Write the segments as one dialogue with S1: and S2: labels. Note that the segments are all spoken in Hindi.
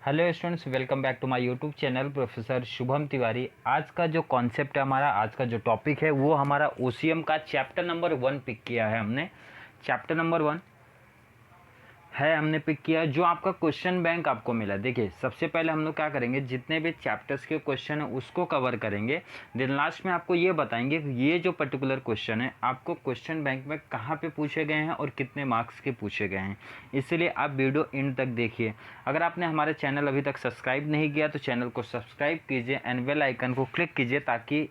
S1: Hello students, welcome back to my YouTube channel professor Shubham Tiwari. आज का जो कॉन्सेप्ट है हमारा, आज का जो टॉपिक है वो हमारा ओसीएम का चैप्टर नंबर 1 पिक किया है हमने। चैप्टर नंबर 1 है हमने पिक किया, जो आपका क्वेश्चन बैंक आपको मिला। देखिए, सबसे पहले हम लोग क्या करेंगे, जितने भी चैप्टर्स के क्वेश्चन है उसको कवर करेंगे। देन लास्ट में आपको ये बताएंगे कि ये जो पर्टिकुलर क्वेश्चन है आपको क्वेश्चन बैंक में कहाँ पे पूछे गए हैं और कितने मार्क्स के पूछे गए हैं। इसलिए आप वीडियो एंड तक देखिए। अगर आपने हमारे चैनल अभी तक सब्सक्राइब नहीं किया तो चैनल को सब्सक्राइब कीजिए एंड बेल आइकन को क्लिक कीजिए ताकि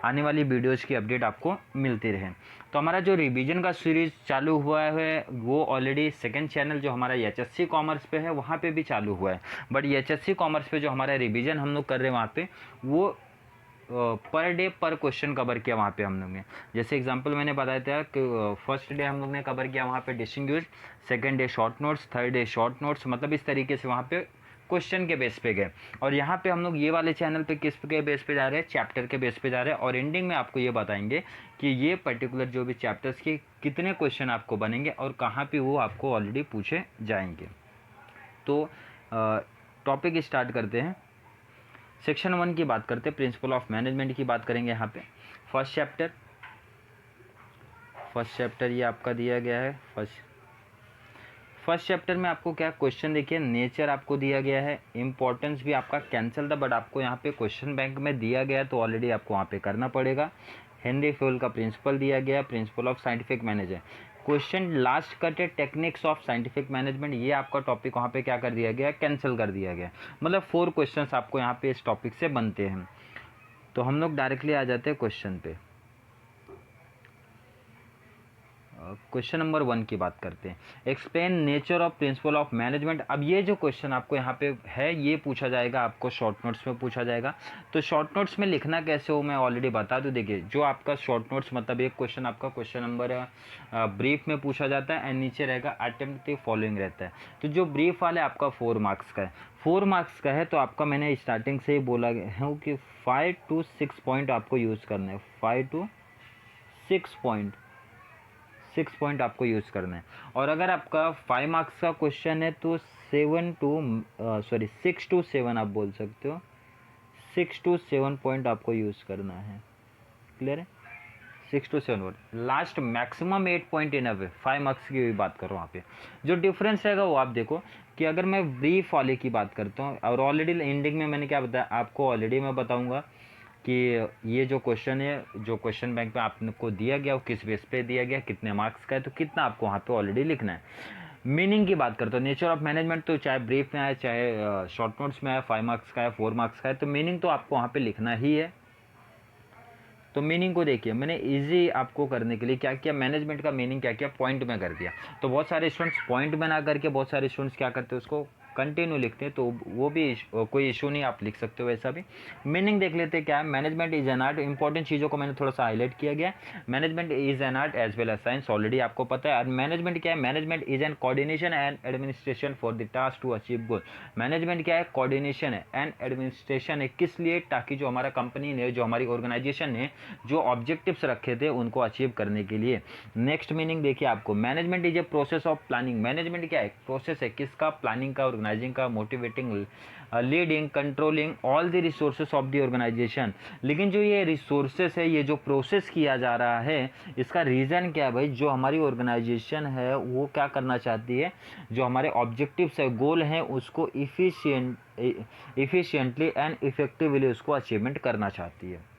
S1: आने वाली वीडियोज़ की अपडेट आपको मिलती रहे। तो हमारा जो रिवीजन का सीरीज़ चालू हुआ है वो ऑलरेडी सेकंड चैनल जो हमारा एचएससी कॉमर्स पे है वहाँ पे भी चालू हुआ है। बट एचएससी कॉमर्स पे जो हमारा रिवीजन हम लोग कर रहे हैं वहाँ पे वो पर डे पर क्वेश्चन कवर किया वहाँ पे हम लोग ने। जैसे एग्जांपल मैंने बताया था कि फर्स्ट डे हम लोग ने कवर किया वहाँ पे distinguish, second day short notes, third day short notes, मतलब इस तरीके से वहाँ पे क्वेश्चन के बेस पे गए। और यहाँ पे हम लोग ये वाले चैनल पे किस के बेस पे जा रहे हैं, चैप्टर के बेस पे जा रहे हैं। और एंडिंग में आपको ये बताएंगे कि ये पर्टिकुलर जो भी चैप्टर्स के कितने क्वेश्चन आपको बनेंगे और कहाँ पे वो आपको ऑलरेडी पूछे जाएंगे। तो टॉपिक स्टार्ट करते हैं। सेक्शन 1 की बात करते हैं, प्रिंसिपल ऑफ मैनेजमेंट की बात करेंगे। यहाँ पे फर्स्ट चैप्टर ये आपका दिया गया है। फर्स्ट चैप्टर में आपको क्या क्वेश्चन, देखिए नेचर आपको दिया गया है, इंपॉर्टेंस भी आपका कैंसिल था बट आपको यहाँ पे क्वेश्चन बैंक में दिया गया तो ऑलरेडी आपको वहाँ पे करना पड़ेगा। हेनरी फ्यूल का प्रिंसिपल दिया गया, principle of scientific manager. Question last cut है, टेक्निक्स ऑफ साइंटिफिक मैनेजमेंट, ये आपका टॉपिक वहाँ पे क्या कर दिया गया, कैंसिल कर दिया गया। मतलब 4 क्वेश्चंस आपको यहाँ पे इस टॉपिक से बनते हैं। तो हम लोग डायरेक्टली आ जाते हैं क्वेश्चन पे। क्वेश्चन नंबर 1 की बात करते हैं। Explain nature of principal of management. अब ये जो क्वेश्चन आपको यहाँ पे है ये पूछा जाएगा, आपको शॉर्ट नोट्स में पूछा जाएगा। तो शॉर्ट नोट्स में लिखना कैसे हो मैं ऑलरेडी बता दूं। देखिए, जो आपका शॉर्ट नोट्स मतलब एक क्वेश्चन आपका क्वेश्चन नंबर ब्रीफ में पूछा जाता है एंड नीचे रहेगा अटेम्प्ट द फॉलोइंग रहता है। तो जो ब्रीफ वाला आपका 4 मार्क्स का है, 4 मार्क्स का है तो आपका मैंने स्टार्टिंग से ही बोला है कि 5 to 6 पॉइंट आपको यूज़ करना है। 5 to 6 पॉइंट आपको यूज़ करना है। और अगर आपका 5 मार्क्स का क्वेश्चन है तो 6 to 7 आप बोल सकते हो, 6 to 7 पॉइंट आपको यूज़ करना है। क्लियर है? 6 to 7 word, last maximum 8 point enough है। 5 मार्क्स की भी बात करो, वहाँ पे जो डिफरेंस रहेगा वो आप देखो कि अगर मैं ब्रीफ वाले की बात करता हूँ और ऑलरेडी एंडिंग में मैंने क्या बताया आपको, ऑलरेडी मैं बताऊँगा कि ये जो क्वेश्चन है, जो क्वेश्चन बैंक में आपको दिया गया वो किस बेस पे दिया गया, कितने मार्क्स का है, तो कितना आपको वहाँ पे ऑलरेडी लिखना है। मीनिंग की बात करते हो, नेचर ऑफ मैनेजमेंट तो चाहे ब्रीफ में आए चाहे शॉर्ट नोट्स में आए, 5 मार्क्स का है 4 मार्क्स का है, तो मीनिंग तो आपको वहाँ पे लिखना ही है। तो मीनिंग को देखिए, मैंने इजी आपको करने के लिए क्या किया, मैनेजमेंट का मीनिंग क्या किया, पॉइंट में कर दिया। तो बहुत सारे स्टूडेंट्स पॉइंट में ना करके बहुत सारे स्टूडेंट्स क्या करते हैं उसको कंटिन्यू लिखते हैं, तो वो भी कोई इशू नहीं, आप लिख सकते हो वैसा भी। मीनिंग देख लेते हैं क्या है। Management is an art, important चीज़ों को मैंने थोड़ा सा हाईलाइट किया गया। Management is an art as well as science, already आपको पता है। और मैनेजमेंट क्या है, management is an coordination and administration for the task to achieve goal. Management क्या है, कोऑर्डिनेशन है एंड एडमिनिस्ट्रेशन है, किस लिए, ताकि जो हमारा कंपनी ने, जो हमारी ऑर्गेनाइजेशन ने जो ऑब्जेक्टिव्स रखे थे उनको अचीव करने के लिए। नेक्स्ट मीनिंग देखिए आपको, management is a process of planning. Management क्या है, प्रोसेस है किसका, प्लानिंग का, ऑर्गेनाइजिंग का, motivating, leading, controlling all the resources of the organization. लेकिन जो ये रिसोर्सेस है, ये जो प्रोसेस किया जा रहा है, इसका रीज़न क्या है भाई, जो हमारी ऑर्गेनाइजेशन है वो क्या करना चाहती है, जो हमारे ऑब्जेक्टिव्स है, गोल हैं, उसको इफिशिएंटली एंड इफेक्टिवली उसको अचीवमेंट करना चाहती है।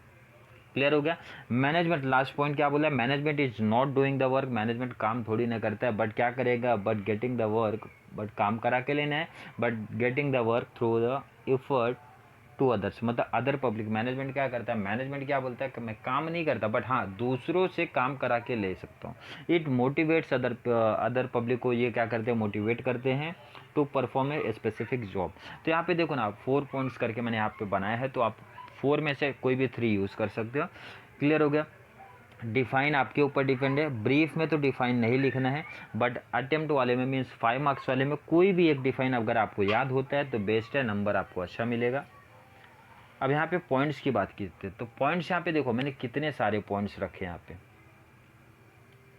S1: क्लियर हो गया। मैनेजमेंट लास्ट पॉइंट क्या बोला, management is not doing the work. Management काम थोड़ी ना करता है बट क्या करेगा, but getting the work, but काम करा के लेना है, but getting the work through the effort to others, मतलब अदर पब्लिक। मैनेजमेंट क्या करता है, मैनेजमेंट क्या बोलता है कि मैं काम नहीं करता बट हाँ दूसरों से काम करा के ले सकता हूँ। इट मोटिवेट्स अदर पब्लिक को, ये क्या करते हैं, मोटिवेट करते हैं to perform a specific job. तो यहाँ पे देखो ना, 4 पॉइंट्स करके मैंने यहाँ पे बनाया है, तो आप 4 में से कोई भी 3 यूज़ कर सकते हो। क्लियर हो गया। डिफाइन आपके ऊपर डिपेंड है, ब्रीफ में तो डिफाइन नहीं लिखना है बट अटेम्प्ट वाले में मीन्स 5 मार्क्स वाले में कोई भी एक डिफाइन अगर आपको याद होता है तो बेस्ट है, नंबर आपको अच्छा मिलेगा। अब यहाँ पे पॉइंट्स की बात की तो पॉइंट्स यहाँ पे देखो मैंने कितने सारे पॉइंट्स रखे हैं यहाँ पे,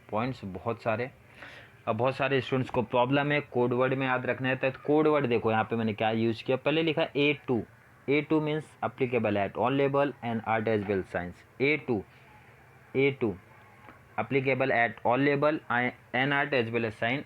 S1: पॉइंट्स बहुत सारे। अब बहुत सारे स्टूडेंट्स को प्रॉब्लम है कोड वर्ड में याद रखना है, तो कोड वर्ड देखो यहाँ पे मैंने क्या यूज़ किया, पहले लिखा A2, A2 means applicable at all level and art as well science, A2 applicable at all level and art as well as science,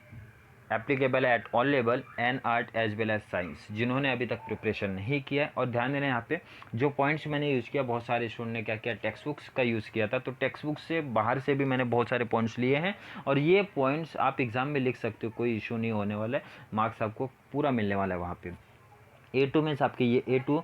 S1: applicable at all level and art as well as science. जिन्होंने अभी तक प्रिपरेशन नहीं किया है, और ध्यान देना यहाँ पे जो पॉइंट्स मैंने यूज़ किया, बहुत सारे स्टूडेंट ने क्या किया, टेक्स्ट बुक्स का यूज़ किया था, तो टेक्स्ट बुक से बाहर से भी मैंने बहुत सारे पॉइंट्स लिए हैं, और ये पॉइंट्स आप एग्जाम में लिख सकते हो, कोई इशू नहीं होने वाला है, मार्क्स आपको पूरा मिलने वाला है वहाँ पे। A2 मीन्स आपके ये A2।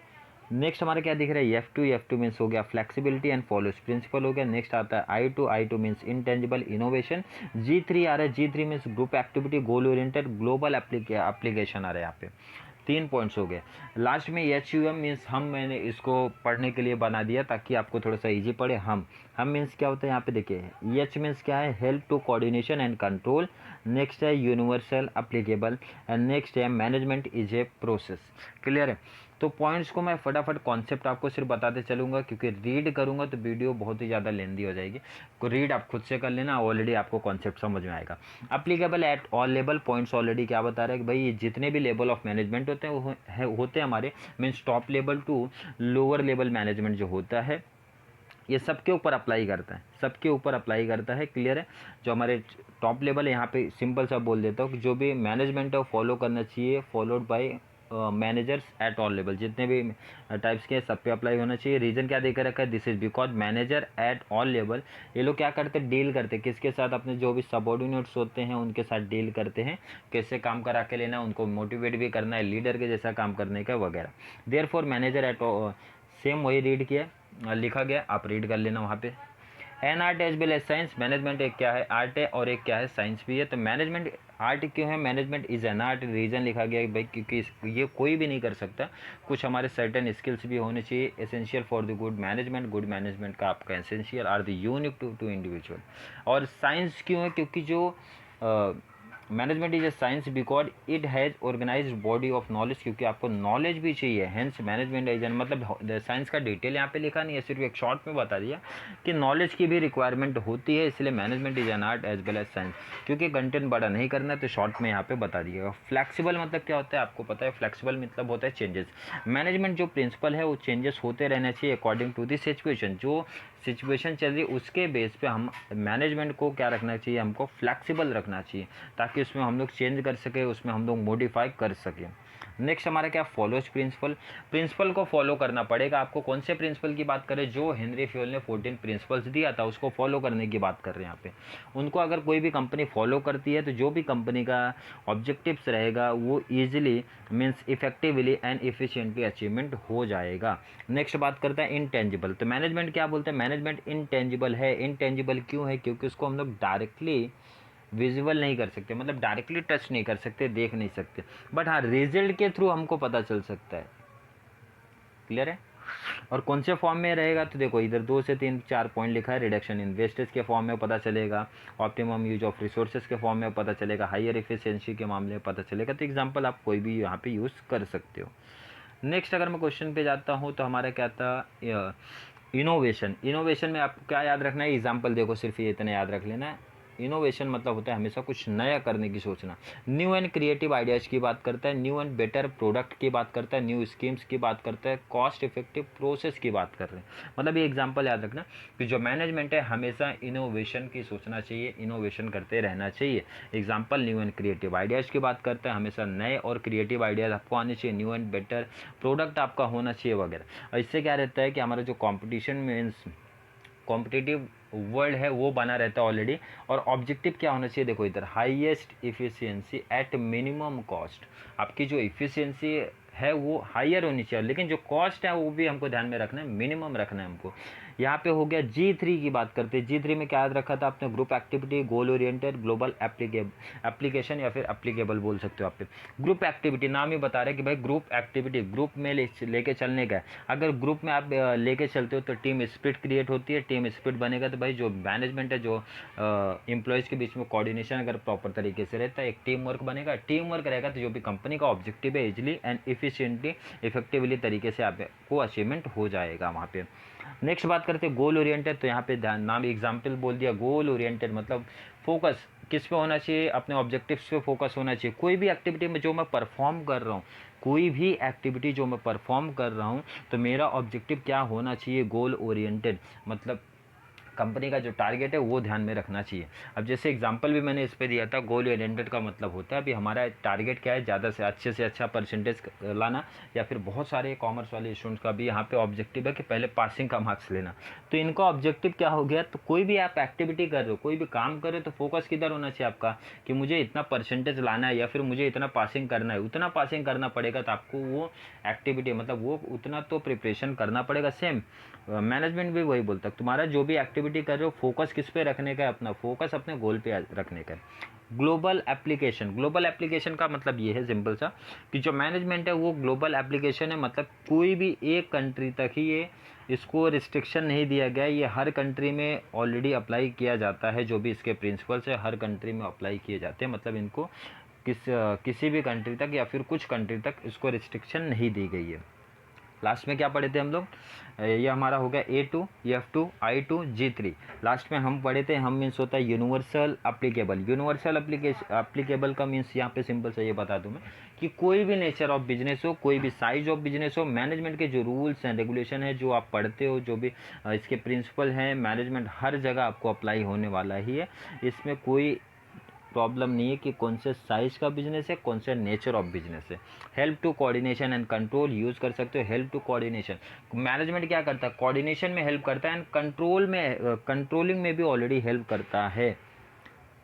S1: नेक्स्ट हमारा क्या दिख रहा है, F2 मीन्स हो गया फ्लेक्सिबिलिटी एंड फॉलोज प्रिंसिपल हो गया। नेक्स्ट आता है I2 means intangible innovation. G3 आ रहा है, G3 means group activity, goal oriented, global application आ रहा है यहाँ पे। 3 पॉइंट्स हो गए। लास्ट में HUM मीन्स हम, मैंने इसको पढ़ने के लिए बना दिया ताकि आपको थोड़ा सा इजी पड़े। हम मीन्स क्या होता है यहाँ पे देखिए, H मीन्स क्या है, help to coordination and control. Next है यूनिवर्सल एप्लीकेबल, एंड नेक्स्ट है management is a process. Clear है। तो पॉइंट्स को मैं फटाफट कॉन्सेप्ट आपको सिर्फ बताते चलूँगा, क्योंकि रीड करूँगा तो वीडियो बहुत ही ज़्यादा लेंदी हो जाएगी। को रीड आप खुद से कर लेना, ऑलरेडी आपको कॉन्सेप्ट समझ में आएगा। Applicable at all level, points already क्या बता रहा है कि भाई ये जितने भी लेवल ऑफ मैनेजमेंट होते हैं वो होते हैं हमारे, means top level to lower level management जो होता है, ये सबके ऊपर अप्लाई करता है, सबके ऊपर अप्लाई करता है। क्लियर है। जो हमारे टॉप लेवल है, यहाँ पे सिंपल सा बोल देता हूँ कि जो भी मैनेजमेंट है वो फॉलो करना चाहिए, followed by managers eight all level, जितने भी टाइप्स के सब पे अप्लाई होना चाहिए। रीजन क्या देकर रखा है, this is because manager eight all level, ये लोग क्या करते हैं, डील करते हैं किसके साथ, अपने जो भी सबऑर्डिनेट्स होते हैं उनके साथ डील करते हैं, कैसे काम करा के लेना, उनको मोटिवेट भी करना है, लीडर के जैसा काम करने का वगैरह। देयरफॉर मैनेजर एट, सेम वही रीड किया, लिखा गया, आप रीड कर लेना वहाँ पे। An art as well as science, management एक क्या है, आर्ट है, और एक क्या है, साइंस भी है। तो मैनेजमेंट आर्ट क्यों है, management is an art, reason लिखा गया है भाई क्योंकि ये कोई भी नहीं कर सकता, कुछ हमारे सर्टेन स्किल्स भी होने चाहिए। Essential for the good management का आपका essential are the unique to individual. और साइंस क्यों है, क्योंकि जो management is a science because it has organized body of knowledge, क्योंकि आपको नॉलेज भी चाहिए, हेंस मैनेजमेंट इज एन, मतलब साइंस का डिटेल यहाँ पे लिखा नहीं है, सिर्फ एक शॉर्ट में बता दिया कि नॉलेज की भी रिक्वायरमेंट होती है, इसलिए management is an art as well as science. क्योंकि कंटेंट बड़ा नहीं करना है तो शॉर्ट में यहाँ पे बता दिएगा। फ्लेक्सिबल मतलब क्या होता है आपको पता है, फ्लेक्सिबल मतलब होता है चेंजेस। मैनेजमेंट जो प्रिंसिपल है वो चेंजेस होते रहना चाहिए अकॉर्डिंग टू दी सिचुएशन, जो सिचुएशन चल रही है उसके बेस पे हम मैनेजमेंट को क्या रखना चाहिए, हमको फ्लेक्सिबल रखना चाहिए, ताकि उसमें हम लोग चेंज कर सके, उसमें हम लोग मॉडिफाई कर सकें। नेक्स्ट हमारा क्या, फॉलोज प्रिंसिपल को फॉलो करना पड़ेगा आपको। कौन से प्रिंसिपल की बात करें, जो हेनरी फ्यूल ने 14 प्रिंसिपल्स दिया था उसको फॉलो करने की बात कर रहे हैं यहाँ पे। उनको अगर कोई भी कंपनी फॉलो करती है तो जो भी कंपनी का ऑब्जेक्टिव्स रहेगा वो easily means effectively and efficiently achievement हो जाएगा। नेक्स्ट बात करते हैं इंटेंजिबल। तो मैनेजमेंट क्या बोलते हैं, मैनेजमेंट इंटेंजिबल है। इंटेंजिबल क्यों है, क्योंकि उसको हम लोग डायरेक्टली विजुअल नहीं कर सकते, मतलब डायरेक्टली टच नहीं कर सकते, देख नहीं सकते, बट हाँ रिजल्ट के थ्रू हमको पता चल सकता है। क्लियर है। और कौन से फॉर्म में रहेगा, तो देखो इधर 2 से 3 4 पॉइंट लिखा है। रिडक्शन इन वेस्टेज के फॉर्म में पता चलेगा, ऑप्टिमम यूज ऑफ रिसोर्सेज के फॉर्म में पता चलेगा, हायर एफिशिएंसी के मामले में पता चलेगा। तो एग्जांपल आप कोई भी यहाँ पे यूज़ कर सकते हो। नेक्स्ट अगर मैं क्वेश्चन पे जाता हूँ तो हमारा क्या था, इनोवेशन में आपको क्या याद रखना है, एग्जाम्पल देखो सिर्फ ये इतना याद रख लेना है। इनोवेशन मतलब होता है हमेशा कुछ नया करने की सोचना। न्यू एंड क्रिएटिव आइडियाज़ की बात करता है, न्यू एंड बेटर प्रोडक्ट की बात करता है, न्यू स्कीम्स की बात करता है, कॉस्ट इफेक्टिव प्रोसेस की बात कर रहे हैं। मतलब ये एग्जांपल याद रखना कि जो मैनेजमेंट है हमेशा इनोवेशन की सोचना चाहिए, इनोवेशन करते रहना चाहिए। Example new and creative ideas की बात करता है, हमेशा नए और क्रिएटिव आइडियाज़ आपको आने चाहिए, न्यू एंड बेटर प्रोडक्ट आपका होना चाहिए वगैरह। और इससे क्या रहता है कि हमारा जो कॉम्पिटिशन मीन्स कॉम्पिटिटिव वर्ल्ड है वो बना रहता है ऑलरेडी। और ऑब्जेक्टिव क्या होना चाहिए, देखो इधर highest efficiency at minimum cost. आपकी जो इफिशिएंसी है वो हायर होनी चाहिए, लेकिन जो कॉस्ट है वो भी हमको ध्यान में रखना है, मिनिमम रखना है हमको। यहाँ पे हो गया G3 की बात करते हैं। G3 में क्या याद रखा था आपने, group activity, goal oriented, global application या फिर एप्लीकेबल बोल सकते हो आप पे। ग्रुप एक्टिविटी नाम ही बता रहे हैं कि भाई ग्रुप एक्टिविटी, ग्रुप में लेके चलने का है। अगर ग्रुप में आप लेके चलते हो तो टीम स्पिरिट क्रिएट होती है, टीम स्पिरिट बनेगा तो भाई जो मैनेजमेंट है, जो एम्प्लॉयज़ के बीच में कोऑर्डिनेशन अगर प्रॉपर तरीके से रहता है, एक टीम वर्क बनेगा। टीम वर्क रहेगा तो जो भी कंपनी का ऑब्जेक्टिव है इजिली एंड इफिशिएंटली इफेक्टिवली तरीके से आपको अचीवमेंट हो जाएगा वहाँ पे। नेक्स्ट बात करते हैं गोल ओरिएंटेड। तो यहाँ पे ध्यान, नाम एग्जाम्पल बोल दिया, गोल ओरिएंटेड मतलब फोकस, किस पे होना चाहिए, अपने ऑब्जेक्टिव्स पे फोकस होना चाहिए। कोई भी एक्टिविटी में जो मैं परफॉर्म कर रहा हूँ, कोई भी एक्टिविटी जो मैं परफॉर्म कर रहा हूँ, तो मेरा ऑब्जेक्टिव क्या होना चाहिए, गोल ओरिएंटेड, मतलब कंपनी का जो टारगेट है वो ध्यान में रखना चाहिए। अब जैसे एग्जांपल भी मैंने इस पे दिया था, गोल ओरिएंटेड का मतलब होता है अभी हमारा टारगेट क्या है, ज़्यादा से अच्छा परसेंटेज लाना, या फिर बहुत सारे कॉमर्स वाले स्टूडेंट्स का भी यहाँ पे ऑब्जेक्टिव है कि पहले पासिंग का मार्क्स लेना। तो इनका ऑब्जेक्टिव क्या हो गया, तो कोई भी आप एक्टिविटी कर रहे हो, कोई भी काम कर रहे हो, तो फोकस किधर होना चाहिए आपका, कि मुझे इतना परसेंटेज लाना है या फिर मुझे इतना पासिंग करना है, उतना पासिंग करना पड़ेगा। तो आपको वो एक्टिविटी मतलब वो उतना तो प्रिपरेशन करना पड़ेगा। सेम मैनेजमेंट भी वही बोलता है, तुम्हारा जो भी एक्टिविटी कर रहे हो फोकस किस पे रखने का है, अपना फोकस अपने गोल पे रखने का है। ग्लोबल एप्लीकेशन का मतलब ये है सिंपल सा, कि जो मैनेजमेंट है वो ग्लोबल एप्लीकेशन है, मतलब कोई भी एक कंट्री तक ही ये, इसको रिस्ट्रिक्शन नहीं दिया गया है, ये हर कंट्री में ऑलरेडी अप्लाई किया जाता है। जो भी इसके प्रिंसिपल्स है हर कंट्री में अप्लाई किए जाते हैं, मतलब इनको किसी भी कंट्री तक या फिर कुछ कंट्री तक इसको रिस्ट्रिक्शन नहीं दी गई है। लास्ट में क्या पढ़े थे हम लोग, ये हमारा हो गया A2, F2, I2, G3। Last में हम पढ़े थे, हम मीन्स होता है यूनिवर्सल एप्लीकेबल का मीन्स यहाँ पे सिंपल से ये बता दूँ मैं, कि कोई भी नेचर ऑफ बिजनेस हो, कोई भी साइज ऑफ बिजनेस हो, मैनेजमेंट के जो रूल्स एंड रेगुलेशन है जो आप पढ़ते हो, जो भी इसके प्रिंसिपल हैं, मैनेजमेंट हर जगह आपको अप्लाई होने वाला ही है। इसमें कोई प्रॉब्लम नहीं है कि कौन से साइज का बिजनेस है, कौन से नेचर ऑफ बिजनेस है। Help to coordination and control use कर सकते हो। हेल्प टू कोऑर्डिनेशन, मैनेजमेंट क्या करता है, कोऑर्डिनेशन में हेल्प करता है, एंड कंट्रोल में कंट्रोलिंग में भी ऑलरेडी हेल्प करता है।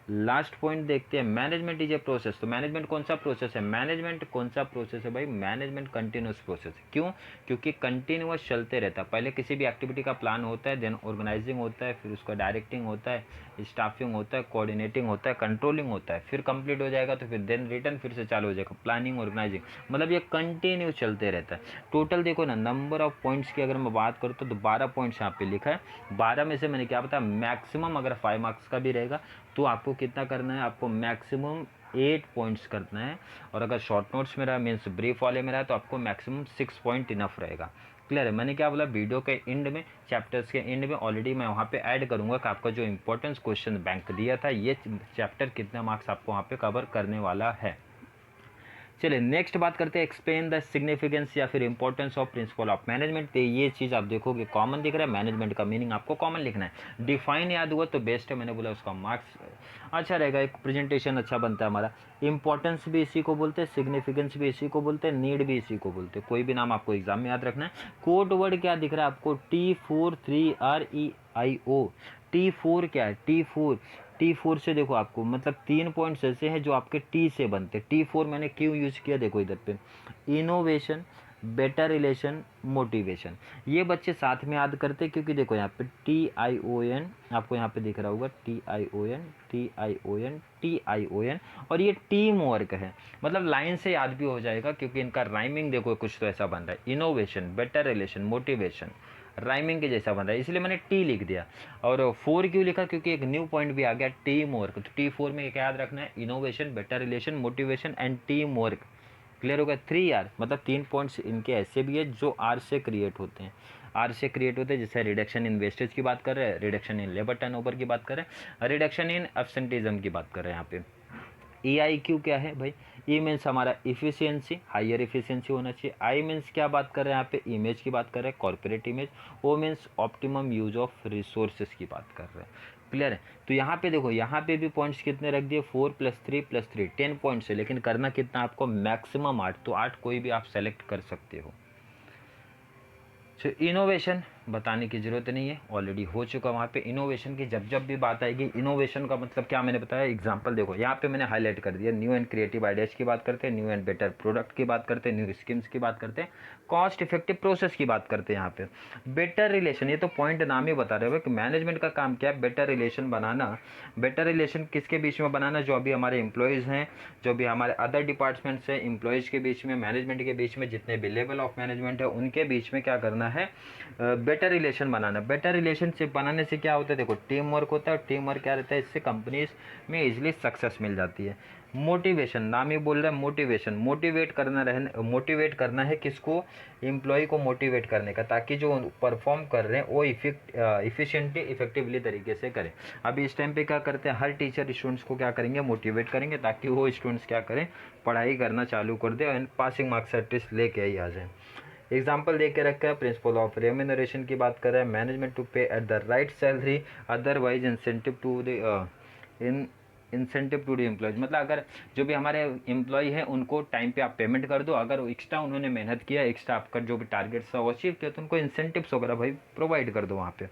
S1: लास्ट पॉइंट देखते हैं, मैनेजमेंट इज ए प्रोसेस। तो मैनेजमेंट कौन सा प्रोसेस है, मैनेजमेंट कौन सा प्रोसेस है भाई, मैनेजमेंट कंटिन्यूस प्रोसेस है। क्यों, क्योंकि कंटिन्यूस चलते रहता है। पहले किसी भी एक्टिविटी का प्लान होता है, देन ऑर्गेनाइजिंग होता है, फिर उसका डायरेक्टिंग होता है, स्टाफिंग होता है, कोऑर्डिनेटिंग होता है, कंट्रोलिंग होता है, फिर कंप्लीट हो जाएगा तो फिर देन रिटर्न फिर से चालू हो जाएगा, प्लानिंग ऑर्गेनाइजिंग, मतलब ये कंटिन्यू चलते रहता है। टोटल देखो ना, नंबर ऑफ पॉइंट्स की अगर मैं बात करूँ तो 12 पॉइंट्स यहाँ पे लिखा है। 12 में से मैंने क्या बताया, मैक्सिमम अगर 5 मार्क्स का भी रहेगा तो आपको कितना करना है, आपको मैक्सिमम 8 पॉइंट्स करना है। और अगर शॉर्ट नोट्स में रहा, मीन्स ब्रीफ वाले में रहा, तो आपको मैक्सिमम 6 पॉइंट इनफ रहेगा। क्लियर है, मैंने क्या बोला, वीडियो के एंड में, चैप्टर्स के एंड में ऑलरेडी मैं वहाँ पे ऐड करूँगा कि आपका जो इंपॉर्टेंस क्वेश्चन बैंक दिया था, ये चैप्टर कितना मार्क्स आपको वहाँ पे कवर करने वाला है। चलिए नेक्स्ट बात करते हैं, एक्सप्लेन द सिग्निफिकेंस या फिर importance of principal of management. तो ये चीज़ आप देखोगे कॉमन दिख रहा है, मैनेजमेंट का मीनिंग आपको कॉमन लिखना है। डिफाइन याद हुआ तो बेस्ट है, मैंने बोला उसका मार्क्स अच्छा रहेगा, एक प्रेजेंटेशन अच्छा बनता है हमारा। इंपॉर्टेंस भी इसी को बोलते हैं, सिग्निफिकेंस भी इसी को बोलते हैं, नीड भी इसी को बोलते हैं। कोई भी नाम आपको एग्जाम में याद रखना है। कोड वर्ड क्या दिख रहा है आपको, T43REIO। T4 क्या है, T4 से देखो आपको, मतलब 3 पॉइंट्स ऐसे हैं जो आपके टी से बनते हैं। T4 मैंने क्यों यूज किया, देखो इधर पे, इनोवेशन, बेटर रिलेशन, मोटिवेशन। ये बच्चे साथ में याद करते हैं, क्योंकि देखो यहाँ पे TION आपको यहाँ पे दिख रहा होगा, TION, और ये टीम वर्क है, मतलब लाइन से याद भी हो जाएगा, क्योंकि इनका राइमिंग देखो कुछ तो ऐसा बन रहा है, innovation, better relation, motivation, rhyming के जैसा बन रहा है, इसलिए मैंने टी लिख दिया। और 4 क्यों लिखा, क्योंकि एक न्यू पॉइंट भी आ गया, टीम वर्क। तो T4 में क्या याद रखना है, innovation, better relation, motivation and team work. Clear हो गया। 3R मतलब 3 पॉइंट्स इनके ऐसे भी है जो R से क्रिएट होते हैं, जैसे रिडक्शन इन वेस्टेज की बात कर रहे हैं, रिडक्शन इन लेबर टर्नओवर की बात कर रहे हैं, रिडक्शन इन एब्सेंटिज्म की बात कर रहे हैं यहाँ पे। EIQ क्या है भाई, E मीन्स हमारा इफिशियंसी, हायर इफिशियंसी होना चाहिए। I मीन्स क्या बात कर रहे हैं यहाँ पे, इमेज की बात कर रहे हैं, corporate image. O means optimum use of resources की बात कर रहे हैं। क्लियर है। तो यहाँ पे देखो, यहाँ पे भी पॉइंट्स कितने रख दिए, 4 + 3 + 3 10 पॉइंट्स है, लेकिन करना कितना आपको, मैक्सिमम 8। तो 8 कोई भी आप सेलेक्ट कर सकते हो। इनोवेशन बताने की ज़रूरत नहीं है, ऑलरेडी हो चुका वहाँ पे। इनोवेशन की जब भी बात आएगी, इनोवेशन का मतलब क्या मैंने बताया, एग्जांपल देखो यहाँ पे मैंने हाईलाइट कर दिया। न्यू एंड क्रिएटिव आइडियाज़ की बात करते हैं, न्यू एंड बेटर प्रोडक्ट की बात करते हैं, न्यू स्कीम्स की बात करते हैं, कॉस्ट इफेक्टिव प्रोसेस की बात करते हैं यहाँ पे। बेटर रिलेशन, ये तो पॉइंट नाम ही बता रहे हो कि मैनेजमेंट का काम क्या है, बेटर रिलेशन बनाना। बेटर रिलेशन किसके बीच में बनाना, जो अभी हमारे एम्प्लॉयज़ हैं, जो भी हमारे अदर डिपार्टमेंट्स हैं, एम्प्लॉयज़ के बीच में, मैनेजमेंट के बीच में, जितने भी लेवल ऑफ मैनेजमेंट है उनके बीच में क्या करना है, बेटर रिलेशन बनाना। बेटर रिलेशनशिप बनाने से क्या होता है, देखो टीम वर्क होता है, और टीम वर्क क्या रहता है, इससे कंपनीज में इजीली सक्सेस मिल जाती है। मोटिवेशन, नाम ही बोल रहा है मोटिवेशन, मोटिवेट करना है किसको, एम्प्लॉय को मोटिवेट करने का, ताकि जो परफॉर्म कर रहे हैं वो इफिशिएंटली इफेक्टिवली तरीके से करें। अभी इस टाइम पे क्या करते हैं, हर टीचर स्टूडेंट्स को क्या करेंगे, मोटिवेट करेंगे, ताकि वो स्टूडेंट्स क्या करें, पढ़ाई करना चालू कर दे और पासिंग मार्क्स एटलीस्ट लेके ही आ जाए। एग्जाम्पल दे के रखा है, प्रिंसिपल ऑफ रेम्यूनरेशन की बात कर रहा है, management to pay at the right salary, otherwise incentive to the incentive to the employees, मतलब अगर जो भी हमारे एम्प्लॉय है उनको टाइम पे आप पेमेंट कर दो, अगर एक्स्ट्रा उन्होंने मेहनत किया, एक्स्ट्रा आपका जो भी टारगेट्स था वो अचीव किया, तो उनको इंसेंटिव्स वगैरह भाई प्रोवाइड कर दो वहाँ पे।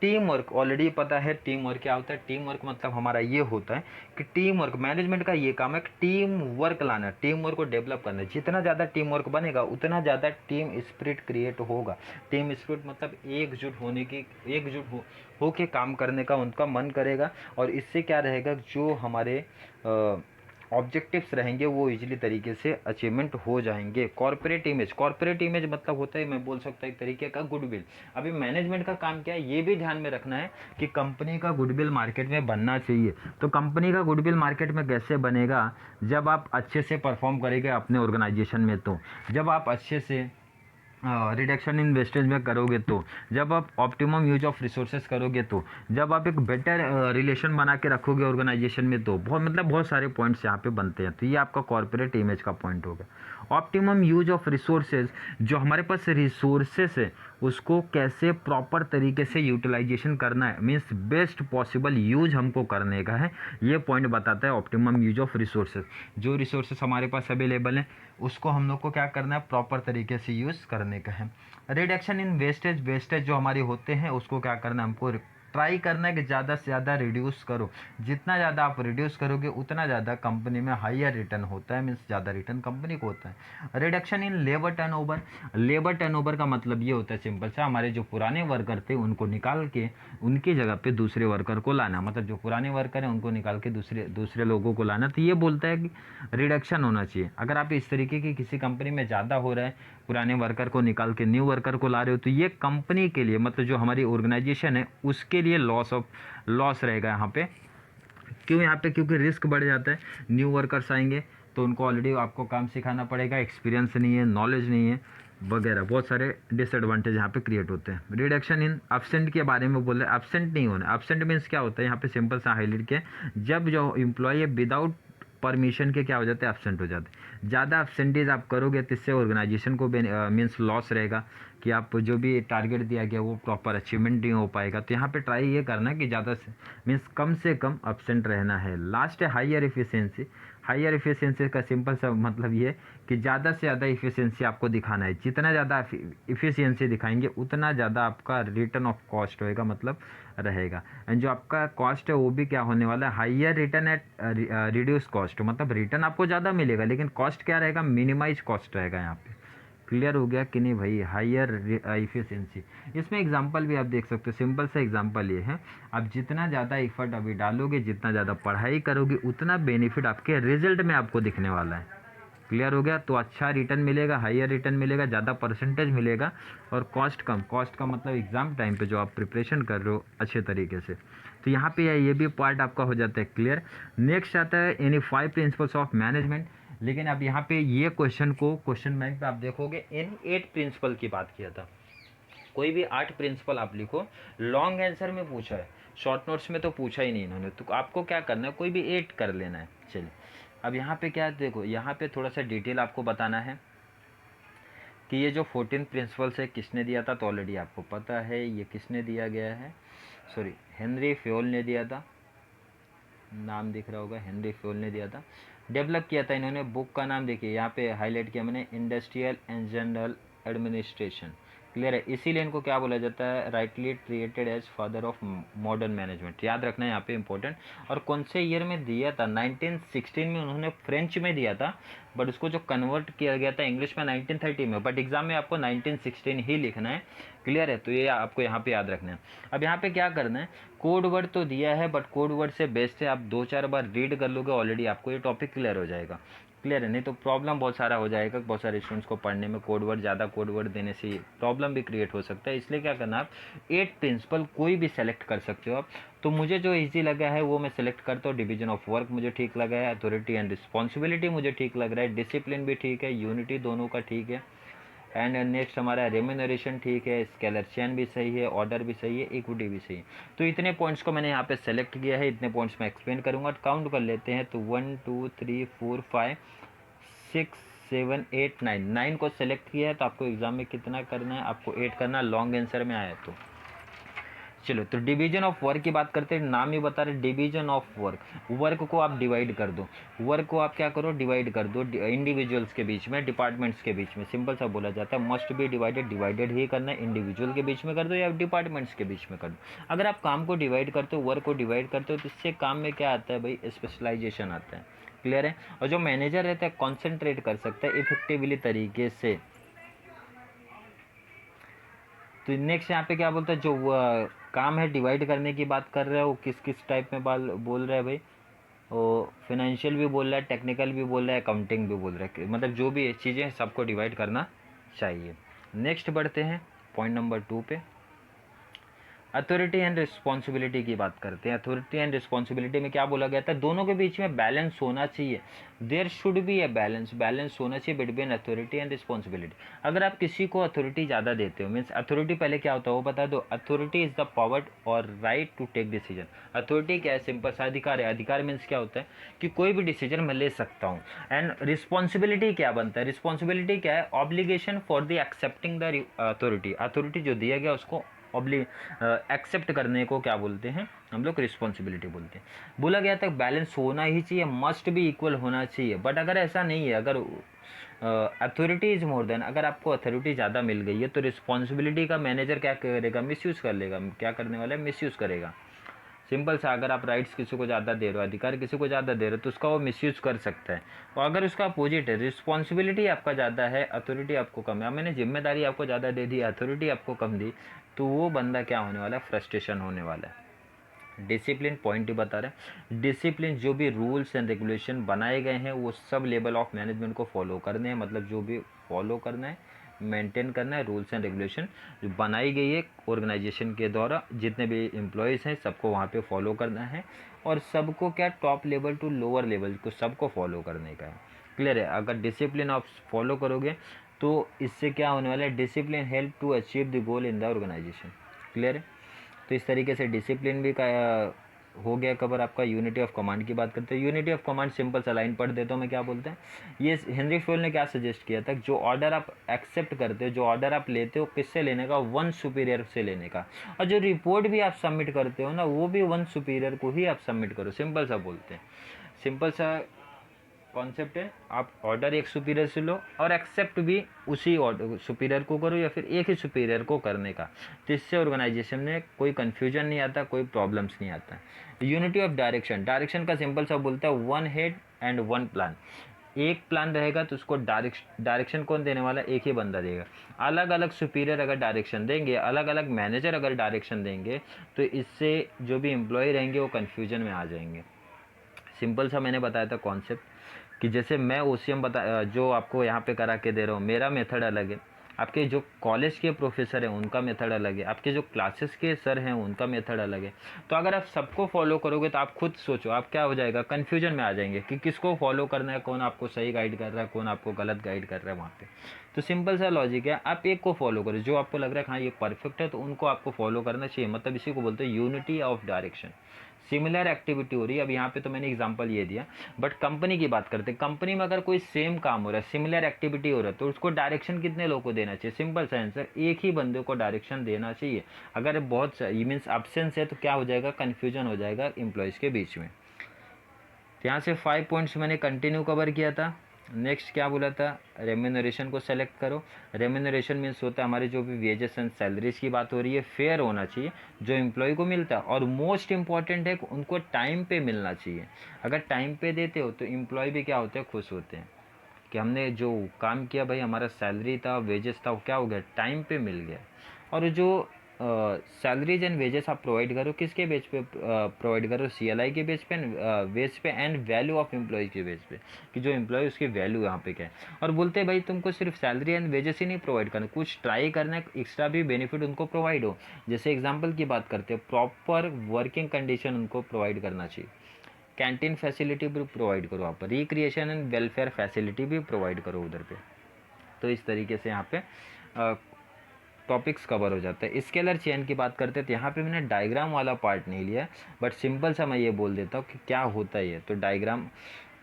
S1: टीम वर्क ऑलरेडी पता है, टीम वर्क क्या होता है, टीम वर्क मतलब हमारा ये होता है कि टीम वर्क, मैनेजमेंट का ये काम है कि टीम वर्क लाना, टीम वर्क को डेवलप करना, जितना ज़्यादा टीम वर्क बनेगा उतना ज़्यादा टीम स्पिरिट क्रिएट होगा। टीम स्पिरिट मतलब एकजुट होने की, हो के काम करने का उनका मन करेगा, और इससे क्या रहेगा, जो हमारे ऑब्जेक्टिव्स रहेंगे वो इजीली तरीके से अचीवमेंट हो जाएंगे। कॉर्पोरेट इमेज मतलब होता है, मैं बोल सकता हूँ एक तरीके का गुडविल। अभी मैनेजमेंट का काम क्या है, ये भी ध्यान में रखना है कि कंपनी का गुडविल मार्केट में बनना चाहिए। तो कंपनी का गुडविल मार्केट में कैसे बनेगा, जब आप अच्छे से परफॉर्म करेंगे अपने ऑर्गेनाइजेशन में, तो जब आप अच्छे से रिडक्शन इन वेस्टेज में करोगे, तो जब आप ऑप्टिमम यूज ऑफ रिसोर्सेज करोगे, तो जब आप एक बेटर रिलेशन बना के रखोगे ऑर्गेनाइजेशन में, तो बहुत सारे पॉइंट्स यहाँ पे बनते हैं। तो ये आपका कॉर्पोरेट इमेज का पॉइंट होगा। ऑप्टिमम यूज ऑफ रिसोर्सेज, जो हमारे पास रिसोर्सेस है उसको कैसे प्रॉपर तरीके से यूटिलाइजेशन करना है, मीन्स बेस्ट पॉसिबल यूज हमको करने का है, ये पॉइंट बताता है ऑप्टिमम यूज ऑफ रिसोर्सेज। जो रिसोर्सेज हमारे पास अवेलेबल हैं उसको हम लोग को क्या करना है, प्रॉपर तरीके से यूज़ करने का है। रिडक्शन इन वेस्टेज जो हमारे होते हैं उसको क्या करना है, हमको ट्राई करना है कि ज़्यादा से ज़्यादा रिड्यूस करो। जितना ज़्यादा आप रिड्यूस करोगे उतना ज़्यादा कंपनी में हायर रिटर्न होता है, मीन्स ज़्यादा रिटर्न कंपनी को होता है। रिडक्शन इन लेबर टर्नओवर का मतलब ये होता है सिंपल सा, हमारे जो पुराने वर्कर थे उनको निकाल के उनकी जगह पे दूसरे वर्कर को लाना, मतलब जो पुराने वर्कर हैं उनको निकाल के दूसरे लोगों को लाना। तो ये बोलता है कि रिडक्शन होना चाहिए। अगर आप इस तरीके की किसी कंपनी में ज़्यादा हो रहा है, पुराने वर्कर को निकाल के न्यू वर्कर को ला रहे हो, तो ये कंपनी के लिए, मतलब जो हमारी ऑर्गेनाइजेशन है उसके लिए लॉस रहेगा यहाँ पे। क्यों यहाँ पे, क्योंकि रिस्क बढ़ जाता है। न्यू वर्कर्स आएंगे तो उनको ऑलरेडी आपको काम सिखाना पड़ेगा, एक्सपीरियंस नहीं है, नॉलेज नहीं है वगैरह, बहुत सारे डिसएडवांटेज यहाँ पे क्रिएट होते हैं। रिडक्शन इन एब्सेंट के बारे में बोल रहे हैं, एब्सेंट नहीं होना। एब्सेंट मीन्स क्या होता है, यहाँ पे सिंपल सा हाईलाइट किया, जब जो एम्प्लॉय है विदाउट परमिशन के क्या हो जाते हैं, एब्सेंट हो जाते हैं। ज़्यादा एब्सेंटेज आप करोगे तो इससे ऑर्गेनाइजेशन को मीन्स लॉस रहेगा कि आप जो भी टारगेट दिया गया वो प्रॉपर अचीवमेंट नहीं हो पाएगा। तो यहाँ पे ट्राई ये करना है कि ज़्यादा से मीन्स कम से कम एब्सेंट रहना है। लास्ट है हायर एफिशिएंसी का सिंपल सा मतलब ये कि ज़्यादा से ज़्यादा इफिशियंसी आपको दिखाना है। जितना ज़्यादा इफिशियंसी दिखाएंगे उतना ज़्यादा आपका रिटर्न ऑफ कॉस्ट होएगा, मतलब रहेगा। एंड जो आपका कॉस्ट है वो भी क्या होने वाला है, higher return at reduce cost, मतलब रिटर्न आपको ज़्यादा मिलेगा लेकिन कॉस्ट क्या रहेगा, मिनिमाइज कॉस्ट रहेगा यहाँ पे। क्लियर हो गया कि नहीं भाई, हायर इफिशियंसी। इसमें एग्जांपल भी आप देख सकते हो, सिंपल सा एग्जांपल ये है, आप जितना ज़्यादा एफर्ट अभी डालोगे, जितना ज़्यादा पढ़ाई करोगे, उतना बेनिफिट आपके रिजल्ट में आपको दिखने वाला है। क्लियर हो गया, तो अच्छा रिटर्न मिलेगा, हायर रिटर्न मिलेगा, ज़्यादा परसेंटेज मिलेगा, और कॉस्ट का मतलब एग्ज़ाम टाइम पे जो आप प्रिपरेशन कर रहे हो अच्छे तरीके से। तो यहाँ पे ये भी पार्ट आपका हो जाता है क्लियर। नेक्स्ट आता है एनी 5 प्रिंसिपल्स ऑफ मैनेजमेंट। लेकिन अब यहाँ पे ये क्वेश्चन बैंक पे आप देखोगे एनी 8 प्रिंसिपल की बात किया था। कोई भी 8 प्रिंसिपल आप लिखो, लॉन्ग आंसर में पूछा है, शॉर्ट नोट्स में तो पूछा ही नहीं इन्होंने, तो आपको क्या करना है, कोई भी 8 कर लेना है। चलिए अब यहाँ पे क्या देखो, यहाँ पे थोड़ा सा डिटेल आपको बताना है कि ये जो 14 प्रिंसिपल्स है किसने दिया था, तो ऑलरेडी आपको पता है ये किसने दिया गया है, सॉरी हेनरी फ्योल ने दिया था, नाम दिख रहा होगा, हेनरी फ्योल ने दिया था, डेवलप किया था इन्होंने। बुक का नाम देखिए यहाँ पे हाईलाइट किया मैंने, industrial and general administration. Clear है, इसीलिए इनको क्या बोला जाता है, rightly treated as father of modern management, याद रखना है यहाँ पे इंपॉर्टेंट। और कौन से ईयर में दिया था, 1916 में उन्होंने फ्रेंच में दिया था, बट उसको जो कन्वर्ट किया गया था इंग्लिश में 1930 में, बट एग्जाम में आपको 1916 ही लिखना है। क्लियर है, तो ये आपको यहाँ पे याद रखना है। अब यहाँ पे क्या करना है, कोड वर्ड तो दिया है बट कोड वर्ड से बेस्ट है आप 2-4 बार रीड कर लोगे, ऑलरेडी आपको ये टॉपिक क्लियर हो जाएगा। क्लियर है, नहीं तो प्रॉब्लम बहुत सारा हो जाएगा, बहुत सारे स्टूडेंट्स को पढ़ने में कोड वर्ड ज़्यादा कोड वर्ड देने से प्रॉब्लम भी क्रिएट हो सकता है। इसलिए क्या करना, आप 8 प्रिंसिपल कोई भी सेलेक्ट कर सकते हो आप। तो मुझे जो इजी लगा है वो मैं सेलेक्ट करता हूँ। डिवीजन ऑफ वर्क मुझे ठीक लगा है, अथॉरिटी एंड रिस्पॉन्सिबिलिटी मुझे ठीक लग रहा है, डिसिप्लिन भी ठीक है, यूनिटी दोनों का ठीक है, एंड नेक्स्ट हमारा रेम्यूनरेशन ठीक है, स्केलर चेन भी सही है, ऑर्डर भी सही है, इक्विटी भी सही है। तो इतने पॉइंट्स को मैंने यहाँ पे सेलेक्ट किया है, इतने पॉइंट्स मैं एक्सप्लेन करूँगा। काउंट कर लेते हैं तो 1 2 3 4 5 6 7 8 9, 9 को सेलेक्ट किया है। तो आपको एग्जाम में कितना करना है, आपको 8 करना है, लॉन्ग आंसर में आया तो। चलो, तो डिवीजन ऑफ वर्क की बात करते हैं, नाम ही बता रहे डिवीजन ऑफ वर्क। वर्क को आप डिवाइड कर दो, वर्क को आप क्या करो, डिवाइड कर दो इंडिविजुअल्स के बीच में, डिपार्टमेंट्स के बीच में। सिंपल सा बोला जाता है, मस्ट बी डिवाइडेड, डिवाइडेड ही करना है, इंडिविजुअल के बीच में कर दो या डिपार्टमेंट्स के बीच में कर दो। अगर आप काम को डिवाइड करते हो, वर्क को डिवाइड करते हो, तो इससे काम में क्या आता है भाई, स्पेशलाइजेशन आता है। क्लियर है। और जो मैनेजर रहता है कॉन्सेंट्रेट कर सकता है इफेक्टिवली तरीके से। तो नेक्स्ट यहाँ पे क्या बोलता है, जो काम है डिवाइड करने की बात कर रहे हो, किस किस टाइप में बोल रहा है भाई, वो फिनेंशियल भी बोल रहा है, टेक्निकल भी बोल रहा है, अकाउंटिंग भी बोल रहा है, मतलब जो भी चीज़ें हैं सबको डिवाइड करना चाहिए। नेक्स्ट बढ़ते हैं पॉइंट नंबर 2 पे, अथॉरिटी एंड रिस्पॉन्सिबिलिटी की बात करते हैं। अथॉरिटी एंड रिस्पॉन्सिबिलिटी में क्या बोला गया था, दोनों के बीच में बैलेंस होना चाहिए। There should be a balance, balance होना चाहिए बिटवीन अथॉरिटी एंड रिस्पॉन्सिबिलिटी। अगर आप किसी को अथॉरिटी ज़्यादा देते हो, मीन्स अथॉरिटी पहले क्या होता है वो बता दो। अथॉरिटी इज द पावर और right to take decision. Authority क्या है, सिंपल सा अधिकार है। अधिकार मीन्स क्या होता है कि कोई भी डिसीजन मैं ले सकता हूँ। एंड रिस्पॉन्सिबिलिटी क्या बनता है, रिस्पॉन्सिबिलिटी क्या है, obligation for the accepting the authority. Authority जो दिया गया उसको एक्सेप्ट करने को क्या बोलते हैं हम लोग, रिस्पॉन्सिबिलिटी बोलते हैं। बोला गया था बैलेंस होना ही चाहिए, मस्ट भी इक्वल होना चाहिए। बट अगर ऐसा नहीं है, अगर अथॉरिटी इज मोर देन, अगर आपको अथॉरिटी ज़्यादा मिल गई है तो रिस्पॉन्सिबिलिटी का मैनेजर क्या करेगा, मिसयूज़ कर लेगा। क्या करने वाला है, मिसयूज़ करेगा। सिंपल सा, अगर आप राइट्स किसी को ज़्यादा दे रहे हो, अधिकार किसी को ज़्यादा दे रहे हो, तो उसका वो मिसयूज़ कर सकता है। और अगर उसका अपोजिट है, रिस्पॉन्सिबिलिटी आपका ज़्यादा है, अथॉरिटी आपको कम है, अब मैंने जिम्मेदारी आपको ज़्यादा दे दी, अथॉरिटी आपको कम दी, तो वो बंदा क्या होने वाला है, फ्रस्ट्रेशन होने वाला है। डिसिप्लिन पॉइंट ही बता रहे हैं, डिसिप्लिन जो भी रूल्स एंड रेगुलेशन बनाए गए हैं वो सब लेवल ऑफ मैनेजमेंट को फॉलो करने हैं। मतलब जो भी फॉलो करना है, मेंटेन करना है, रूल्स एंड रेगुलेशन जो बनाई गई है ऑर्गेनाइजेशन के द्वारा, जितने भी एम्प्लॉयज़ हैं सबको वहाँ पे फॉलो करना है। और सबको क्या, top level to lower level को सबको फॉलो करने का है। क्लियर है। अगर डिसिप्लिन आप फॉलो करोगे तो इससे क्या होने वाला है, discipline help to achieve the goal in the organization. Clear है। तो इस तरीके से डिसिप्लिन भी का हो गया कवर आपका। यूनिटी ऑफ कमांड की बात करते हैं। यूनिटी ऑफ कमांड सिंपल सा लाइन पढ़ देता हूँ मैं, क्या बोलते हैं ये, हेनरी फुएल ने क्या सजेस्ट किया था, जो ऑर्डर आप एक्सेप्ट करते हो, जो ऑर्डर आप लेते हो, किससे लेने का, वन सुपीरियर से लेने का। और जो रिपोर्ट भी आप सबमिट करते हो ना, वो भी वन सुपीरियर को ही आप सबमिट करो। सिंपल सा बोलते हैं, सिंपल सा कॉन्सेप्ट है। आप ऑर्डर एक सुपीरियर से लो और एक्सेप्ट भी उसी ऑर्डर सुपीरियर को करो या फिर एक ही सुपीरियर को करने का। तो इससे ऑर्गेनाइजेशन में कोई कन्फ्यूजन नहीं आता, कोई प्रॉब्लम्स नहीं आता। यूनिटी ऑफ डायरेक्शन, डायरेक्शन का सिंपल सा बोलता है one head and one plan. एक प्लान रहेगा तो उसको डायरेक्शन कौन देने वाला, एक ही बंदा देगा। अलग अलग सुपीरियर अगर डायरेक्शन देंगे, अलग अलग मैनेजर अगर डायरेक्शन देंगे, तो इससे जो भी एम्प्लॉय रहेंगे वो कन्फ्यूजन में आ जाएंगे। सिंपल सा मैंने बताया था कॉन्सेप्ट कि जैसे मैं ओसीएम जो आपको यहाँ पे करा के दे रहा हूँ, मेरा मेथड अलग है, आपके जो कॉलेज के प्रोफेसर हैं उनका मेथड अलग है, आपके जो क्लासेस के सर हैं उनका मेथड अलग है। तो अगर आप सबको फॉलो करोगे तो आप खुद सोचो, आप क्या हो जाएगा, कन्फ्यूजन में आ जाएंगे कि किसको फॉलो करना है, कौन आपको सही गाइड कर रहा है, कौन आपको गलत गाइड कर रहा है वहाँ पे। तो सिंपल सा लॉजिक है, आप एक को फॉलो करो, जो आपको लग रहा है हाँ ये परफेक्ट है, तो उनको आपको फॉलो करना चाहिए। मतलब इसी को बोलते हैं unity of direction. Similar activity हो रही है, अब यहाँ पे तो मैंने एग्जांपल ये दिया, बट कंपनी की बात करते हैं। कंपनी में अगर कोई सेम काम हो रहा है, सिमिलर एक्टिविटी हो रहा है, तो उसको डायरेक्शन कितने लोगों को देना चाहिए, सिंपल सा आंसर, एक ही बंदे को डायरेक्शन देना चाहिए। अगर बहुत मीन्स एब्सेंस है तो क्या हो जाएगा, कन्फ्यूजन हो जाएगा एम्प्लॉयज़ के बीच में। तो यहाँ से 5 पॉइंट्स मैंने कंटिन्यू कवर किया था। नेक्स्ट क्या बोला था, रेम्यूनरेशन को सेलेक्ट करो। रेम्यूनरेशन मीन्स होता है हमारे जो भी वेजेस एंड सैलरीज की बात हो रही है, फेयर होना चाहिए जो एम्प्लॉय को मिलता है, और मोस्ट इंपॉर्टेंट है उनको टाइम पे मिलना चाहिए। अगर टाइम पे देते हो तो एम्प्लॉय भी क्या होते हैं, खुश होते हैं कि हमने जो काम किया भाई, हमारा सैलरी था, वेजेस था, वो क्या हो गया, टाइम पे मिल गया। और जो सैलरीज एंड वेजेस आप प्रोवाइड करो, किसके बेस पे प्रोवाइड करो, CLI के बेस पे एंड वैल्यू ऑफ एम्प्लॉय के बेस पे, कि जो एम्प्लॉय उसकी वैल्यू यहाँ पे क्या है। और बोलते हैं भाई तुमको सिर्फ सैलरी एंड वेजेस ही नहीं प्रोवाइड करना, कुछ ट्राई करना है, एक्स्ट्रा भी बेनिफिट उनको प्रोवाइड हो। जैसे एग्जाम्पल की बात करते हैं, प्रॉपर वर्किंग कंडीशन उनको प्रोवाइड करना चाहिए, कैंटीन फैसिलिटी भी प्रोवाइड करो, आप रिक्रिएशन एंड वेलफेयर फैसिलिटी भी प्रोवाइड करो उधर पे। तो इस तरीके से यहाँ पे टॉपिक्स कवर हो जाता है। स्केलर चेन की बात करते हैं तो यहाँ पे मैंने डायग्राम वाला पार्ट नहीं लिया, बट सिंपल सा मैं ये बोल देता हूँ कि क्या होता है ये। तो डायग्राम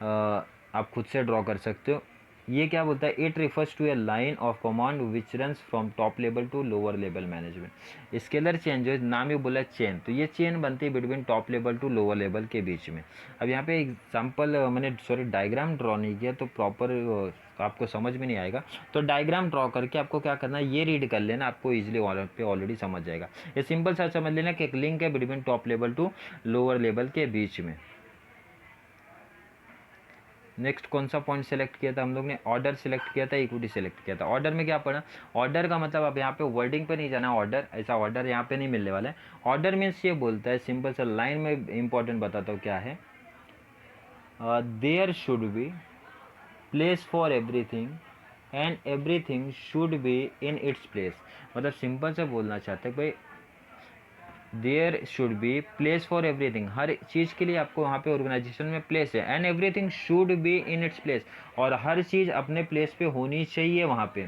S1: आप खुद से ड्रॉ कर सकते हो। ये क्या बोलता है, it refers to a line of command which runs from top level to lower level management. Scalar chain जो नाम ही बोला चेन, तो ये चेन बनती है between top level to lower level के बीच में। अब यहाँ पे एग्जाम्पल मैंने डायग्राम ड्रॉ नहीं किया तो प्रॉपर आपको समझ में नहीं आएगा। तो डायग्राम ड्रॉ करके आपको क्या करना है, ये रीड कर लेना, आपको इजीली पे ऑलरेडी समझ जाएगा। ये सिंपल सा समझ लेना कि एक लिंक है between top level to lower level के बीच में। नेक्स्ट कौन सा पॉइंट सेलेक्ट किया था हम लोग ने, ऑर्डर सेलेक्ट किया था, इक्विटी सेलेक्ट किया था। ऑर्डर में क्या पढ़ा, ऑर्डर का मतलब अब यहाँ पे वर्डिंग पे नहीं जाना, ऑर्डर ऐसा ऑर्डर यहाँ पे नहीं मिलने वाला है। ऑर्डर मीन्स ये बोलता है, सिंपल सा लाइन में इंपॉर्टेंट बताता हूँ क्या है, there should be place for everything and everything should be in its place. मतलब सिंपल से बोलना चाहते हैं भाई there should be place for everything, हर चीज़ के लिए आपको वहाँ पे ऑर्गेनाइजेशन में प्लेस है, and everything should be in its place, और हर चीज़ अपने प्लेस पे होनी चाहिए वहाँ पे।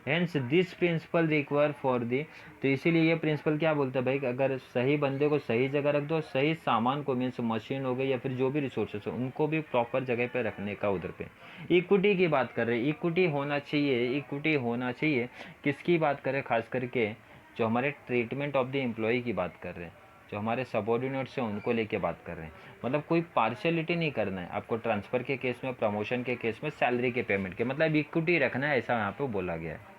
S1: Hence this principle require for the, तो इसीलिए ये प्रिंसिपल क्या बोलता है भाई, अगर सही बंदे को सही जगह रख दो, सही सामान को मीन्स मशीन हो गई या फिर जो भी रिसोर्सेस हो उनको भी प्रॉपर जगह पे रखने का उधर पे। इक्विटी की बात कर रहे हैं, इक्विटी होना चाहिए, इक्विटी होना चाहिए, किसकी बात करें, खास करके जो हमारे ट्रीटमेंट ऑफ द एम्प्लॉय की बात कर रहे हैं, जो हमारे सबऑर्डिनेट्स हैं उनको लेके बात कर रहे हैं। मतलब कोई पार्शियलिटी नहीं करना है आपको, ट्रांसफ़र के केस में, प्रमोशन के केस में, सैलरी के पेमेंट के, मतलब इक्विटी रखना है, ऐसा यहाँ पे बोला गया है।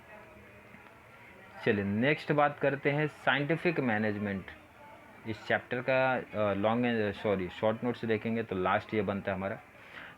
S1: चलिए नेक्स्ट बात करते हैं साइंटिफिक मैनेजमेंट। इस चैप्टर का शॉर्ट नोट्स देखेंगे तो लास्ट ये बनता है हमारा।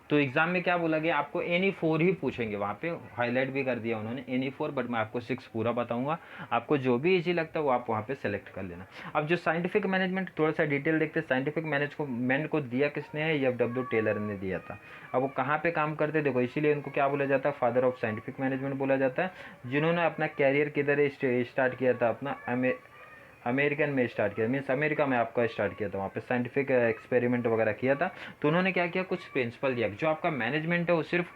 S1: तो एग्जाम में क्या बोला गया, आपको एनी 4 ही पूछेंगे, वहाँ पे हाईलाइट भी कर दिया उन्होंने एनी 4, बट मैं आपको 6 पूरा बताऊंगा, आपको जो भी इजी लगता है वो आप वहाँ पे सेलेक्ट कर लेना। अब जो साइंटिफिक मैनेजमेंट थोड़ा सा डिटेल देखते हैं। साइंटिफिक मैनेजमेंट को दिया किसने है, FW टेलर ने दिया था। अब वो कहाँ पे काम करते देखो, इसीलिए उनको क्या बोला जाता है, फादर ऑफ साइंटिफिक मैनेजमेंट बोला जाता है। जिन्होंने अपना कैरियर किधर स्टार्ट किया था, अपना अमेरिकन में स्टार्ट किया, मीन्स अमेरिका में आपका स्टार्ट किया था, वहाँ पे साइंटिफिक एक्सपेरिमेंट वगैरह किया था। तो उन्होंने क्या किया, कुछ प्रिंसिपल दिया, जो आपका मैनेजमेंट है वो सिर्फ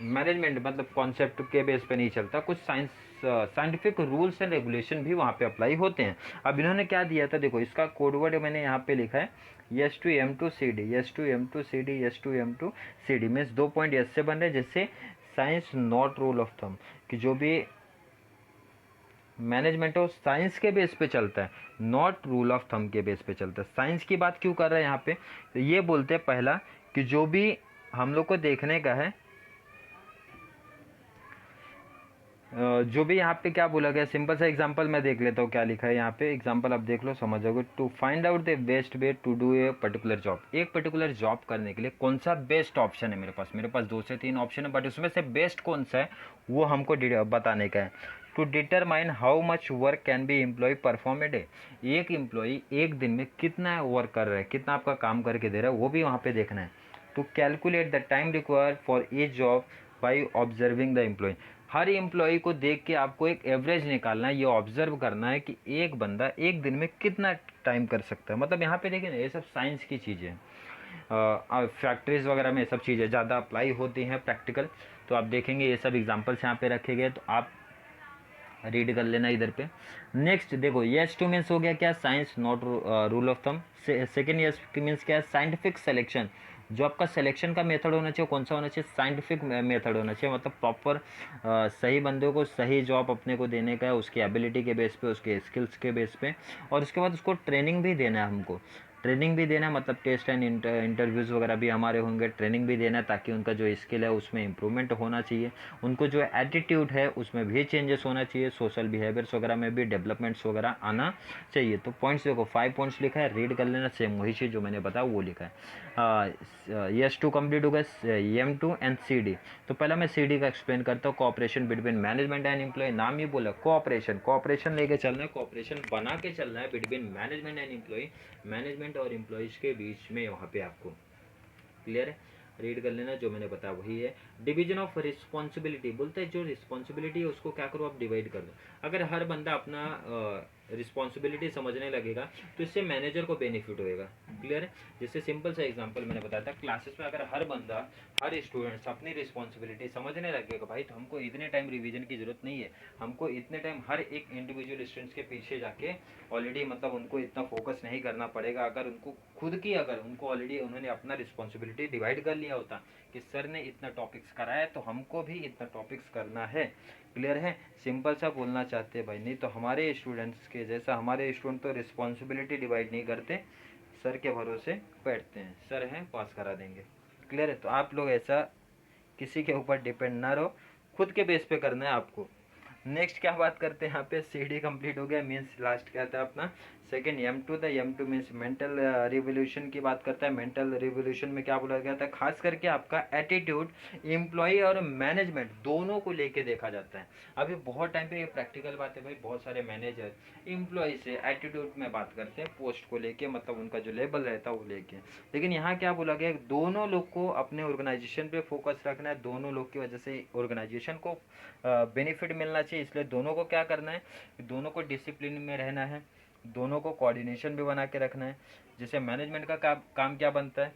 S1: मैनेजमेंट मतलब कॉन्सेप्ट के बेस पे नहीं चलता, कुछ साइंटिफिक रूल्स एंड रेगुलेशन भी वहाँ पे अप्लाई होते हैं। अब इन्होंने क्या दिया था देखो, इसका कोडवर्ड मैंने यहाँ पे लिखा है S2M2CD, S2M2CD, S2M2CD means 2 point S से बन रहे हैं, जिससे science not rule of thumb, कि जो भी मैनेजमेंट है वो साइंस के बेस पे चलता है, नॉट रूल ऑफ थंब के बेस पे चलता है। साइंस की बात क्यों कर रहे हैं यहाँ पे, तो ये बोलते हैं पहला कि जो भी हम लोग को देखने का है, जो भी यहाँ पे क्या बोला गया, सिंपल सा एग्जांपल मैं देख लेता हूँ क्या लिखा है यहाँ पे, एग्जांपल आप देख लो समझ जाओगे। To find out the best way to do a particular job, एक पर्टिकुलर जॉब करने के लिए कौन सा बेस्ट ऑप्शन है मेरे पास 2 से 3 ऑप्शन है, बट उसमें से बेस्ट कौन सा है वो हमको बताने का है। To determine how much work can be employ perform a day, एक एम्प्लॉय एक दिन में कितना वर्क कर रहा है, कितना आपका काम करके दे रहा है, वो भी वहाँ पे देखना है। To calculate the time required for each job by observing the employ, हर एम्प्लॉय को देख के आपको एक एवरेज निकालना है, ये ऑब्जर्व करना है कि एक बंदा एक दिन में कितना टाइम कर सकता है। मतलब यहाँ पे देखिए ना, ये सब साइंस की चीज़ें हैं, फैक्ट्रीज वगैरह में ये सब चीज़ें ज़्यादा अप्लाई होती हैं प्रैक्टिकल, तो आप देखेंगे ये सब एग्जांपल्स यहाँ पे रखे गए, तो आप रीड कर लेना इधर पे। नेक्स्ट देखो, S2 मीन्स हो गया क्या, science not rule of thumb. Second S means क्या है, साइंटिफिक सिलेक्शन, जो आपका सिलेक्शन का मेथड होना चाहिए कौन सा होना चाहिए, साइंटिफिक मेथड होना चाहिए, मतलब प्रॉपर सही बंदे को सही जॉब अपने को देने का है, उसकी एबिलिटी के बेस पे, उसके स्किल्स के बेस पे, और उसके बाद उसको ट्रेनिंग भी देना है, हमको ट्रेनिंग भी देना है, मतलब टेस्ट एंड इंटरव्यूज़ वगैरह भी हमारे होंगे, ट्रेनिंग भी देना है, ताकि उनका जो स्किल है उसमें इंप्रूवमेंट होना चाहिए, उनको जो एटीट्यूड है उसमें भी चेंजेस होना चाहिए, सोशल बिहेवियर्स वगैरह में भी डेवलपमेंट्स वगैरह आना चाहिए। तो पॉइंट्स देखो 5 पॉइंट्स लिखा है, रीड कर लेना, सेम वही चीज़ जो मैंने बताया वो लिखा है। यस टू कंप्लीट हो गया, M two and C D. तो पहले मैं सी डी का एक्सप्लेन करता हूँ। Cooperation between management and employ, नाम ही बोला कोऑपरेशन, कोऑपरेशन लेके चलना है, कोऑपरेशन बना के चलना है बिटवीन मैनेजमेंट एंड एम्प्लॉय, मैनेजमेंट और एम्प्लॉयज के बीच में। वहाँ पे आपको क्लियर है, रीड कर लेना, जो मैंने बताया वही है। डिवीजन ऑफ रिस्पॉन्सिबिलिटी बोलते हैं जो रिस्पॉन्सिबिलिटी है उसको क्या करो आप डिवाइड कर दो। अगर हर बंदा अपना रिस्पॉन्सिबिलिटी समझने लगेगा तो इससे मैनेजर को बेनिफिट होएगा। क्लियर है, जैसे सिंपल सा एग्जांपल मैंने बताया था, क्लासेस में अगर हर बंदा हर स्टूडेंट्स अपनी रिस्पॉन्सिबिलिटी समझने लगेगा, भाई तो हमको इतने टाइम रिवीजन की जरूरत नहीं है, हमको इतने टाइम हर एक इंडिविजुअल स्टूडेंट्स के पीछे जाके ऑलरेडी मतलब उनको इतना फोकस नहीं करना पड़ेगा। अगर उनको खुद की अगर उनको ऑलरेडी उन्होंने अपना रिस्पॉन्सिबिलिटी डिवाइड कर लिया होता कि सर ने इतना टॉपिक्स कराया तो हमको भी इतना टॉपिक्स करना है। क्लियर है, सिंपल सा बोलना चाहते हैं भाई। नहीं तो हमारे स्टूडेंट्स के जैसा हमारे स्टूडेंट तो रिस्पॉन्सिबिलिटी डिवाइड नहीं करते, सर के भरोसे बैठते हैं, सर हैं पास करा देंगे। क्लियर है, तो आप लोग ऐसा किसी के ऊपर डिपेंड ना रहो, खुद के बेस पे करना है आपको। नेक्स्ट क्या बात करते हैं यहाँ पे, सी डी कम्प्लीट हो गया, मीन्स लास्ट क्या था अपना सेकेंड एम टू था। M two means mental revolution की बात करता है। मेंटल रिवोल्यूशन में क्या बोला गया था, खास करके आपका एटीट्यूड एम्प्लॉय और मैनेजमेंट दोनों को लेके देखा जाता है। अभी बहुत टाइम पे ये प्रैक्टिकल बात है भाई, बहुत सारे मैनेजर एम्प्लॉय से एटीट्यूड में बात करते हैं पोस्ट को लेके, मतलब उनका जो लेवल रहता है वो लेके। लेकिन यहाँ क्या बोला गया, दोनों लोग को अपने ऑर्गेनाइजेशन पे फोकस रखना है, दोनों लोग की वजह से ऑर्गेनाइजेशन को बेनिफिट मिलना चाहिए, इसलिए दोनों को क्या करना है, दोनों को डिसिप्लिन में रहना है, दोनों को कोऑर्डिनेशन भी बना के रखना है। जैसे मैनेजमेंट का काम क्या बनता है,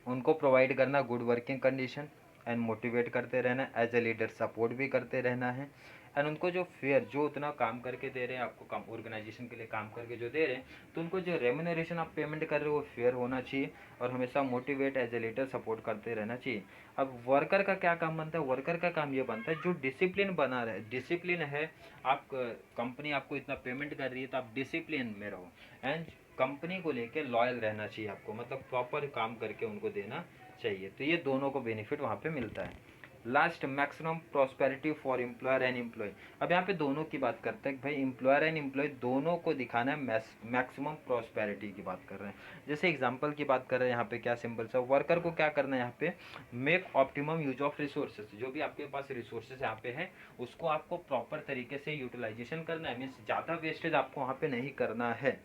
S1: उनको प्रोवाइड करना good working condition and motivate करते रहना, एज ए लीडर सपोर्ट भी करते रहना है। एंड उनको जो फेयर, जो उतना काम करके दे रहे हैं आपको, काम ऑर्गेनाइजेशन के लिए काम करके जो दे रहे हैं, तो उनको जो रेम्यूनरेशन आप पेमेंट कर रहे हो वो फेयर होना चाहिए, और हमेशा motivate as a leader support करते रहना चाहिए। अब वर्कर का क्या काम बनता है, वर्कर का काम ये बनता है जो डिसिप्लिन बना रहे, डिसिप्लिन है, आप कंपनी आपको इतना पेमेंट कर रही है तो आप डिसिप्लिन में रहो, एंड कंपनी को लेके लॉयल रहना चाहिए आपको, मतलब प्रॉपर काम करके उनको देना चाहिए। तो ये दोनों को बेनिफिट वहाँ पे मिलता है। Last, maximum prosperity for employer and employ. अब यहाँ पे दोनों की बात करते हैं कि भाई एम्प्लॉयर एंड एम्प्लॉय दोनों को दिखाना है, मैक्सिमम प्रॉस्पेरिटी की बात कर रहे हैं। जैसे एग्जांपल की बात कर रहे हैं यहाँ पे, क्या सिंपल सा, वर्कर को क्या करना है यहाँ पे, make optimum use of resources, जो भी आपके पास रिसोर्सेज यहाँ पे है उसको आपको प्रॉपर तरीके से यूटिलाइजेशन करना है, मीन्स ज़्यादा वेस्टेज आपको वहाँ पे नहीं करना है।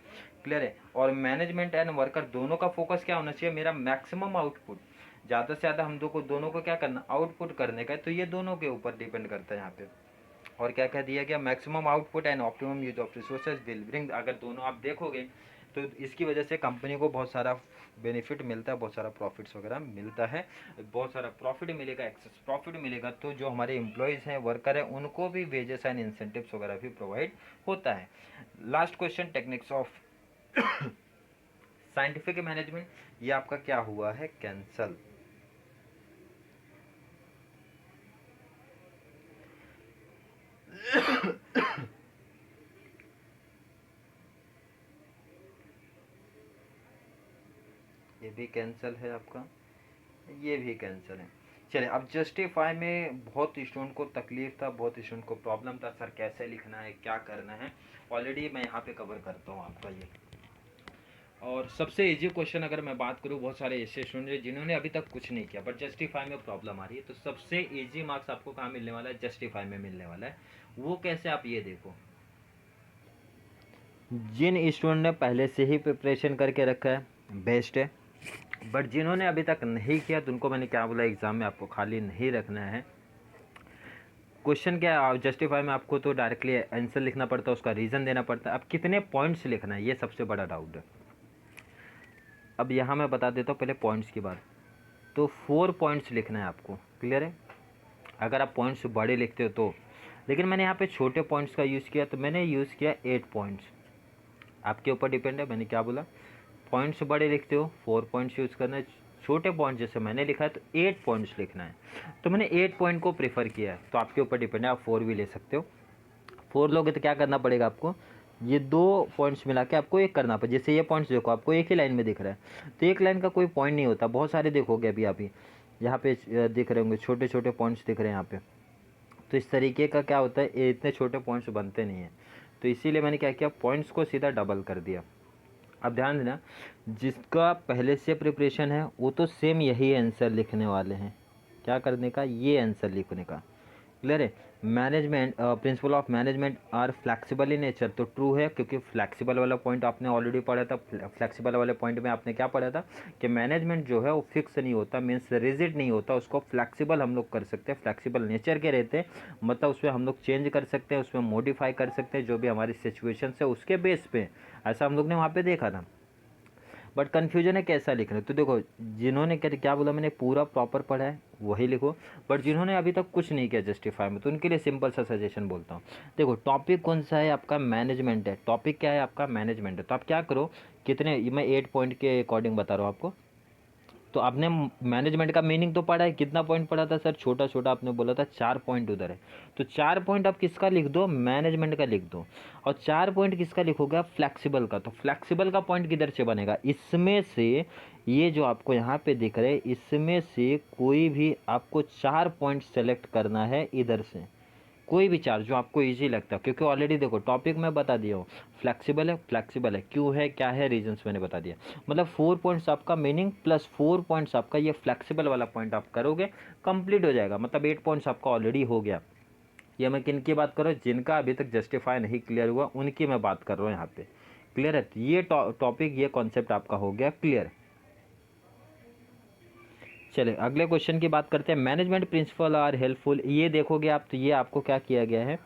S1: क्लियर है, और मैनेजमेंट एंड वर्कर दोनों का फोकस क्या होना चाहिए, मेरा मैक्सिमम आउटपुट, ज़्यादा से ज़्यादा हम दोनों को क्या करना, आउटपुट करने का है। तो ये दोनों के ऊपर डिपेंड करता है यहाँ पे। और क्या क्या दिया गया, maximum output and optimum use of resources will bring, अगर दोनों आप देखोगे तो इसकी वजह से कंपनी को बहुत सारा बेनिफिट मिलता है, बहुत सारा प्रॉफिट्स वगैरह मिलता है, बहुत सारा प्रॉफिट मिलेगा, एक्सेस प्रॉफिट मिलेगा। तो जो हमारे एम्प्लॉयज़ हैं, वर्कर हैं, उनको भी वेजेस एंड इंसेंटिव्स वगैरह भी प्रोवाइड होता है। Last question, techniques of scientific management, ये आपका क्या हुआ है, कैंसल। ये भी कैंसिल है आपका, ये भी कैंसिल है। चलिए, अब जस्टिफाई में बहुत स्टूडेंट को तकलीफ था, बहुत स्टूडेंट को प्रॉब्लम था, सर कैसे लिखना है, क्या करना है, ऑलरेडी मैं यहाँ पे कवर करता हूँ आपका ये। और सबसे इजी क्वेश्चन अगर मैं बात करूँ, बहुत सारे ऐसे स्टूडेंट हैं जिन्होंने अभी तक कुछ नहीं किया बट जस्टिफाई में प्रॉब्लम आ रही है, तो सबसे इजी मार्क्स आपको कहाँ मिलने वाला है, जस्टिफाई में मिलने वाला है। वो कैसे, आप ये देखो, जिन स्टूडेंट ने पहले से ही प्रिपरेशन करके रखा है बेस्ट है, बट जिन्होंने अभी तक नहीं किया तो उनको मैंने क्या बोला, एग्ज़ाम में आपको खाली नहीं रखना है। क्वेश्चन क्या है, जस्टिफाई में आपको तो डायरेक्टली आंसर लिखना पड़ता है, उसका रीज़न देना पड़ता है। अब कितने पॉइंट्स लिखना है, ये सबसे बड़ा डाउट है। अब यहाँ मैं बता देता हूँ पहले पॉइंट्स की बात। तो 4 पॉइंट्स लिखना है आपको, क्लियर है। अगर आप पॉइंट्स बड़े लिखते हो तो, लेकिन मैंने यहाँ पे छोटे पॉइंट्स का यूज़ किया, तो मैंने यूज़ किया 8 पॉइंट्स। आपके ऊपर डिपेंड है, मैंने क्या बोला, पॉइंट्स बड़े लिखते हो 4 पॉइंट्स यूज़ करना है, छोटे पॉइंट जैसे मैंने लिखा है तो 8 पॉइंट्स लिखना है। तो मैंने 8 पॉइंट को प्रेफर किया है, तो आपके ऊपर डिपेंड है, आप 4 भी ले सकते हो। 4 लोगे तो क्या करना पड़ेगा आपको, ये 2 पॉइंट्स मिला के आपको एक करना पड़ेगा। जैसे ये पॉइंट्स देखो, आपको एक ही लाइन में दिख रहा है, तो एक लाइन का कोई पॉइंट नहीं होता, बहुत सारे देखोगे अभी आप ही यहाँ पे दिख रहे होंगे, छोटे छोटे पॉइंट्स दिख रहे हैं यहाँ पे। तो इस तरीके का क्या होता है, इतने छोटे पॉइंट्स बनते नहीं हैं, तो इसीलिए मैंने क्या किया, पॉइंट्स को सीधा डबल कर दिया। अब ध्यान देना, जिसका पहले से प्रिपरेशन है वो तो सेम यही आंसर लिखने वाले हैं। क्या करने का, ये आंसर लिखने का। क्लियर है। Management principle of management are flexible in nature, तो ट्रू है, क्योंकि फ्लेक्सिबल वाला पॉइंट आपने ऑलरेडी पढ़ा था। फ्लेक्सिबल वाले पॉइंट में आपने क्या पढ़ा था कि मैनेजमेंट जो है वो फिक्स नहीं होता, मीन्स रिजिड नहीं होता, उसको फ्लेक्सिबल हम लोग कर सकते हैं, फ्लेक्सिबल नेचर के रहते हैं, मतलब उसमें हम लोग चेंज कर सकते हैं, उसमें मॉडिफाई कर सकते हैं, जो भी हमारी सिचुएशन है उसके बेस पे, ऐसा हम लोग ने वहाँ पे देखा था। बट कन्फ्यूजन है कैसा लिख रहे, तो देखो जिन्होंने क्या बोला, मैंने पूरा प्रॉपर पढ़ा है वही लिखो, बट जिन्होंने अभी तक कुछ नहीं किया जस्टिफाई में, तो उनके लिए सिंपल सा सजेशन बोलता हूँ। देखो टॉपिक कौन सा है आपका, मैनेजमेंट है, टॉपिक क्या है आपका, मैनेजमेंट है। तो आप क्या करो, कितने, मैं 8 पॉइंट के अकॉर्डिंग बता रहा हूँ आपको। तो आपने मैनेजमेंट का मीनिंग तो पढ़ा है, कितना पॉइंट पढ़ा था सर, छोटा छोटा आपने बोला था 4 पॉइंट उधर है। तो 4 पॉइंट आप किसका लिख दो, मैनेजमेंट का लिख दो। और 4 पॉइंट किसका लिखोगे, फ्लेक्सिबल का। तो फ्लेक्सिबल का पॉइंट किधर से बनेगा, इसमें से, ये जो आपको यहाँ पे दिख रहे हैं इसमें से कोई भी आपको 4 पॉइंट सेलेक्ट करना है इधर से, कोई भी 4 जो आपको इजी लगता है, क्योंकि ऑलरेडी देखो टॉपिक मैं बता दिया हूँ, फ्लेक्सिबल है, फ्लेक्सिबल है, क्यों है, क्या है, रीजंस मैंने बता दिया। मतलब 4 पॉइंट्स आपका मीनिंग प्लस 4 पॉइंट्स आपका ये फ्लेक्सिबल वाला पॉइंट आप करोगे, कंप्लीट हो जाएगा, मतलब 8 पॉइंट्स आपका ऑलरेडी हो गया। ये मैं किन की बात कर रहा हूँ, जिनका अभी तक जस्टिफाई नहीं क्लियर हुआ उनकी मैं बात कर रहा हूँ यहाँ पे। क्लियर है, तो ये टॉपिक, ये कॉन्सेप्ट आपका हो गया क्लियर। चलिए अगले क्वेश्चन की बात करते हैं। मैनेजमेंट प्रिंसिपल आर हेल्पफुल, ये देखोगे आप तो ये आपको क्या किया गया है,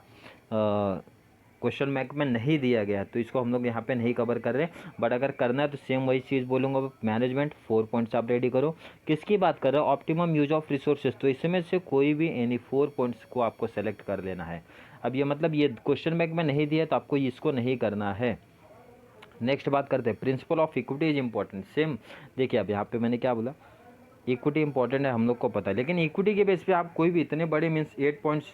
S1: क्वेश्चन बैंक में नहीं दिया गया, तो इसको हम लोग यहाँ पे नहीं कवर कर रहे। बट अगर करना है तो सेम वही चीज़ बोलूँगा, मैनेजमेंट 4 पॉइंट्स आप रेडी करो। किसकी बात कर रहे हो, ऑप्टिमम यूज ऑफ रिसोर्सेज, तो इसमें से कोई भी एनी 4 पॉइंट्स को आपको सेलेक्ट कर लेना है। अब ये मतलब ये क्वेश्चन बैंक में नहीं दिया तो आपको इसको नहीं करना है। नेक्स्ट बात करते हैं, principle of equity is important. Same देखिए, अब यहाँ पे मैंने क्या बोला, इक्विटी इंपॉर्टेंट है हम लोग को पता है, लेकिन इक्विटी के बेस पे आप कोई भी इतने बड़े मीन्स 8 पॉइंट्स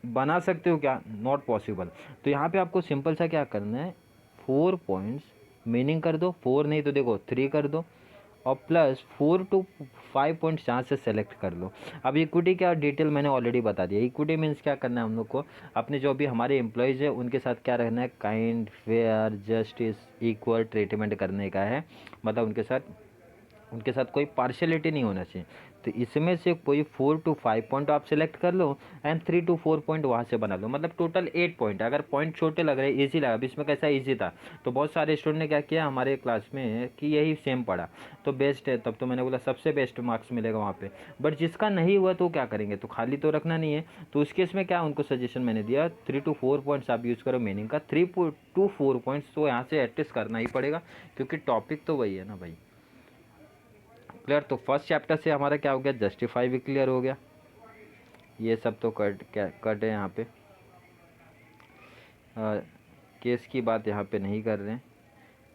S1: बना सकते हो क्या, नॉट पॉसिबल। तो यहाँ पे आपको सिंपल सा क्या करना है, 4 पॉइंट्स मीनिंग कर दो, 4 नहीं तो देखो 3 कर दो, और प्लस 4 to 5 पॉइंट्स यहाँ से सेलेक्ट कर लो। अब इक्विटी का डिटेल मैंने ऑलरेडी बता दिया। इक्विटी मीन्स क्या करना है हम लोग को, अपने जो भी हमारे एम्प्लॉयज़ है उनके साथ क्या रहना है, kind, fair, justice, equal treatment करने का है, मतलब उनके साथ कोई पार्शलिटी नहीं होना चाहिए। तो इसमें से कोई 4 to 5 पॉइंट आप सेलेक्ट कर लो एंड 3 to 4 पॉइंट वहाँ से बना लो, मतलब टोटल 8 पॉइंट। अगर पॉइंट छोटे लग रहे, इजी लगा, अब इसमें कैसा इजी था, तो बहुत सारे स्टूडेंट ने क्या किया हमारे क्लास में कि यही सेम पढ़ा, तो बेस्ट है, तब तो मैंने बोला सबसे बेस्ट मार्क्स मिलेगा वहाँ पे। बट जिसका नहीं हुआ तो क्या करेंगे, तो खाली तो रखना नहीं है, तो उस केस में क्या उनको सजेशन मैंने दिया, 3 to 4 पॉइंट्स आप यूज़ करो मीनिंग का, 3 to 4 पॉइंट्स तो यहाँ से एटलीस्ट करना ही पड़ेगा, क्योंकि टॉपिक तो वही है ना भाई। क्लियर, तो फर्स्ट चैप्टर से हमारा क्या हो गया, जस्टिफाई भी क्लियर हो गया, ये सब तो कट है यहाँ पे, केस की बात यहाँ पे नहीं कर रहे हैं।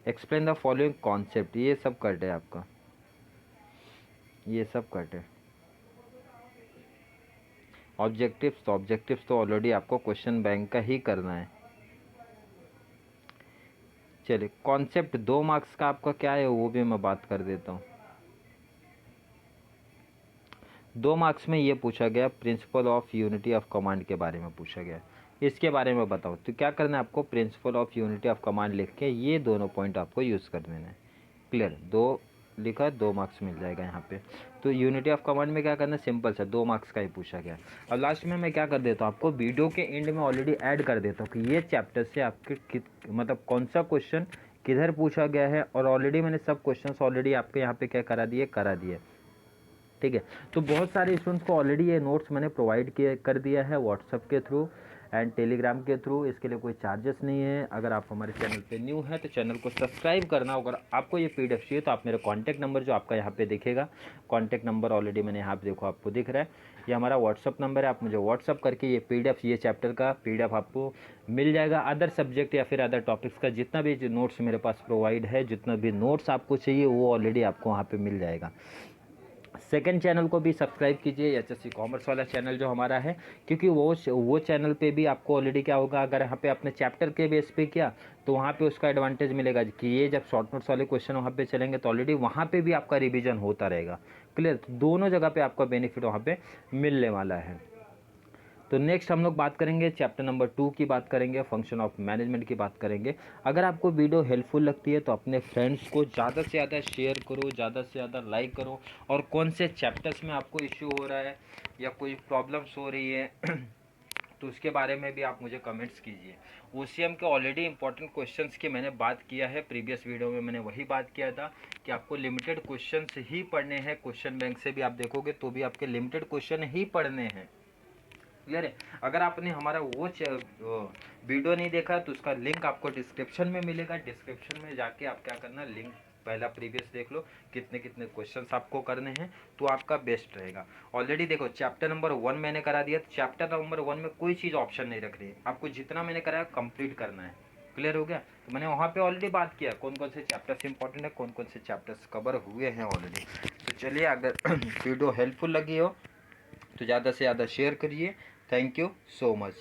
S1: एक्सप्लेन द फॉलोइंग कॉन्सेप्ट, ये सब कट है आपका, ये सब कट है। ऑब्जेक्टिव्स तो ऑलरेडी आपको क्वेश्चन बैंक का ही करना है। चलिए कॉन्सेप्ट 2 मार्क्स का आपका क्या है वो भी मैं बात कर देता हूँ। 2 मार्क्स में ये पूछा गया, principle of unity of command के बारे में पूछा गया, इसके बारे में बताओ। तो क्या करना है आपको, principle of unity of command लिख के ये दोनों पॉइंट आपको यूज़ कर देना है। क्लियर, 2 लिखा, 2 मार्क्स मिल जाएगा यहाँ पे। तो यूनिटी ऑफ कमांड में क्या करना है, सिंपल सा 2 मार्क्स का ही पूछा गया। और लास्ट में मैं क्या कर देता हूँ, आपको वीडियो के एंड में ऑलरेडी ऐड कर देता हूँ कि ये चैप्टर से आपके मतलब कौन सा क्वेश्चन किधर पूछा गया है, और ऑलरेडी मैंने सब क्वेश्चन ऑलरेडी आपके यहाँ पे क्या करा दिए। ठीक है, तो बहुत सारे स्टूडेंट्स को ऑलरेडी ये नोट्स मैंने प्रोवाइड कर दिया है व्हाट्सअप के थ्रू एंड टेलीग्राम के थ्रू। इसके लिए कोई चार्जेस नहीं है। अगर आप हमारे चैनल पे न्यू हैं तो चैनल को सब्सक्राइब करना। अगर आपको ये पीडीएफ चाहिए तो आप मेरा कॉन्टैक्ट नंबर जो आपका यहाँ पे दिखेगा, कॉन्टैक्ट नंबर ऑलरेडी मैंने यहाँ पे देखो आपको दिख रहा है, ये हमारा व्हाट्सअप नंबर है। आप मुझे व्हाट्सअप करके ये पीडीएफ, ये चैप्टर का पीडीएफ आपको मिल जाएगा। अदर सब्जेक्ट या फिर अदर टॉपिक्स का जितना भी नोट्स मेरे पास प्रोवाइड है, जितना भी नोट्स आपको चाहिए वो ऑलरेडी आपको वहाँ पर मिल जाएगा। सेकंड चैनल को भी सब्सक्राइब कीजिए, एचएससी कॉमर्स वाला चैनल जो हमारा है, क्योंकि वो चैनल पे भी आपको ऑलरेडी क्या होगा, अगर यहाँ पे अपने चैप्टर के बेस पे किया तो वहाँ पे उसका एडवांटेज मिलेगा कि ये जब शॉर्ट नोट्स वाले क्वेश्चन वहाँ पे चलेंगे तो ऑलरेडी वहाँ पे भी आपका रिवीजन होता रहेगा। क्लियर, तो दोनों जगह पे आपका बेनिफिट वहाँ पे मिलने वाला है। तो नेक्स्ट हम लोग बात करेंगे चैप्टर नंबर 2 की बात करेंगे, फंक्शन ऑफ मैनेजमेंट की बात करेंगे। अगर आपको वीडियो हेल्पफुल लगती है तो अपने फ्रेंड्स को ज़्यादा से ज़्यादा शेयर करो, ज़्यादा से ज़्यादा लाइक करो, और कौन से चैप्टर्स में आपको इश्यू हो रहा है या कोई प्रॉब्लम्स हो रही है तो उसके बारे में भी आप मुझे कमेंट्स कीजिए। ओसीएम के ऑलरेडी इंपॉर्टेंट क्वेश्चंस की मैंने बात किया है, प्रीवियस वीडियो में मैंने वही बात किया था कि आपको लिमिटेड क्वेश्चंस ही पढ़ने हैं। क्वेश्चन बैंक से भी आप देखोगे तो भी आपके लिमिटेड क्वेश्चन ही पढ़ने हैं। क्लियर है? अगर आपने हमारा वो वीडियो नहीं देखा तो उसका लिंक आपको डिस्क्रिप्शन में मिलेगा। डिस्क्रिप्शन में जाके आप क्या करना, लिंक पहला प्रीवियस देख लो, कितने कितने क्वेश्चंस आपको करने हैं, तो आपका बेस्ट रहेगा। ऑलरेडी देखो चैप्टर नंबर 1 मैंने करा दिया। चैप्टर नंबर 1 में कोई चीज़ ऑप्शन नहीं रख रही है, आपको जितना मैंने कराया कंप्लीट करना है। क्लियर हो गया? तो मैंने वहाँ पे ऑलरेडी बात किया कौन कौन से चैप्टर्स इंपॉर्टेंट है, कौन कौन से चैप्टर्स कवर हुए हैं ऑलरेडी। तो चलिए, अगर वीडियो हेल्पफुल लगी हो तो ज़्यादा से ज़्यादा शेयर करिए। Thank you so much.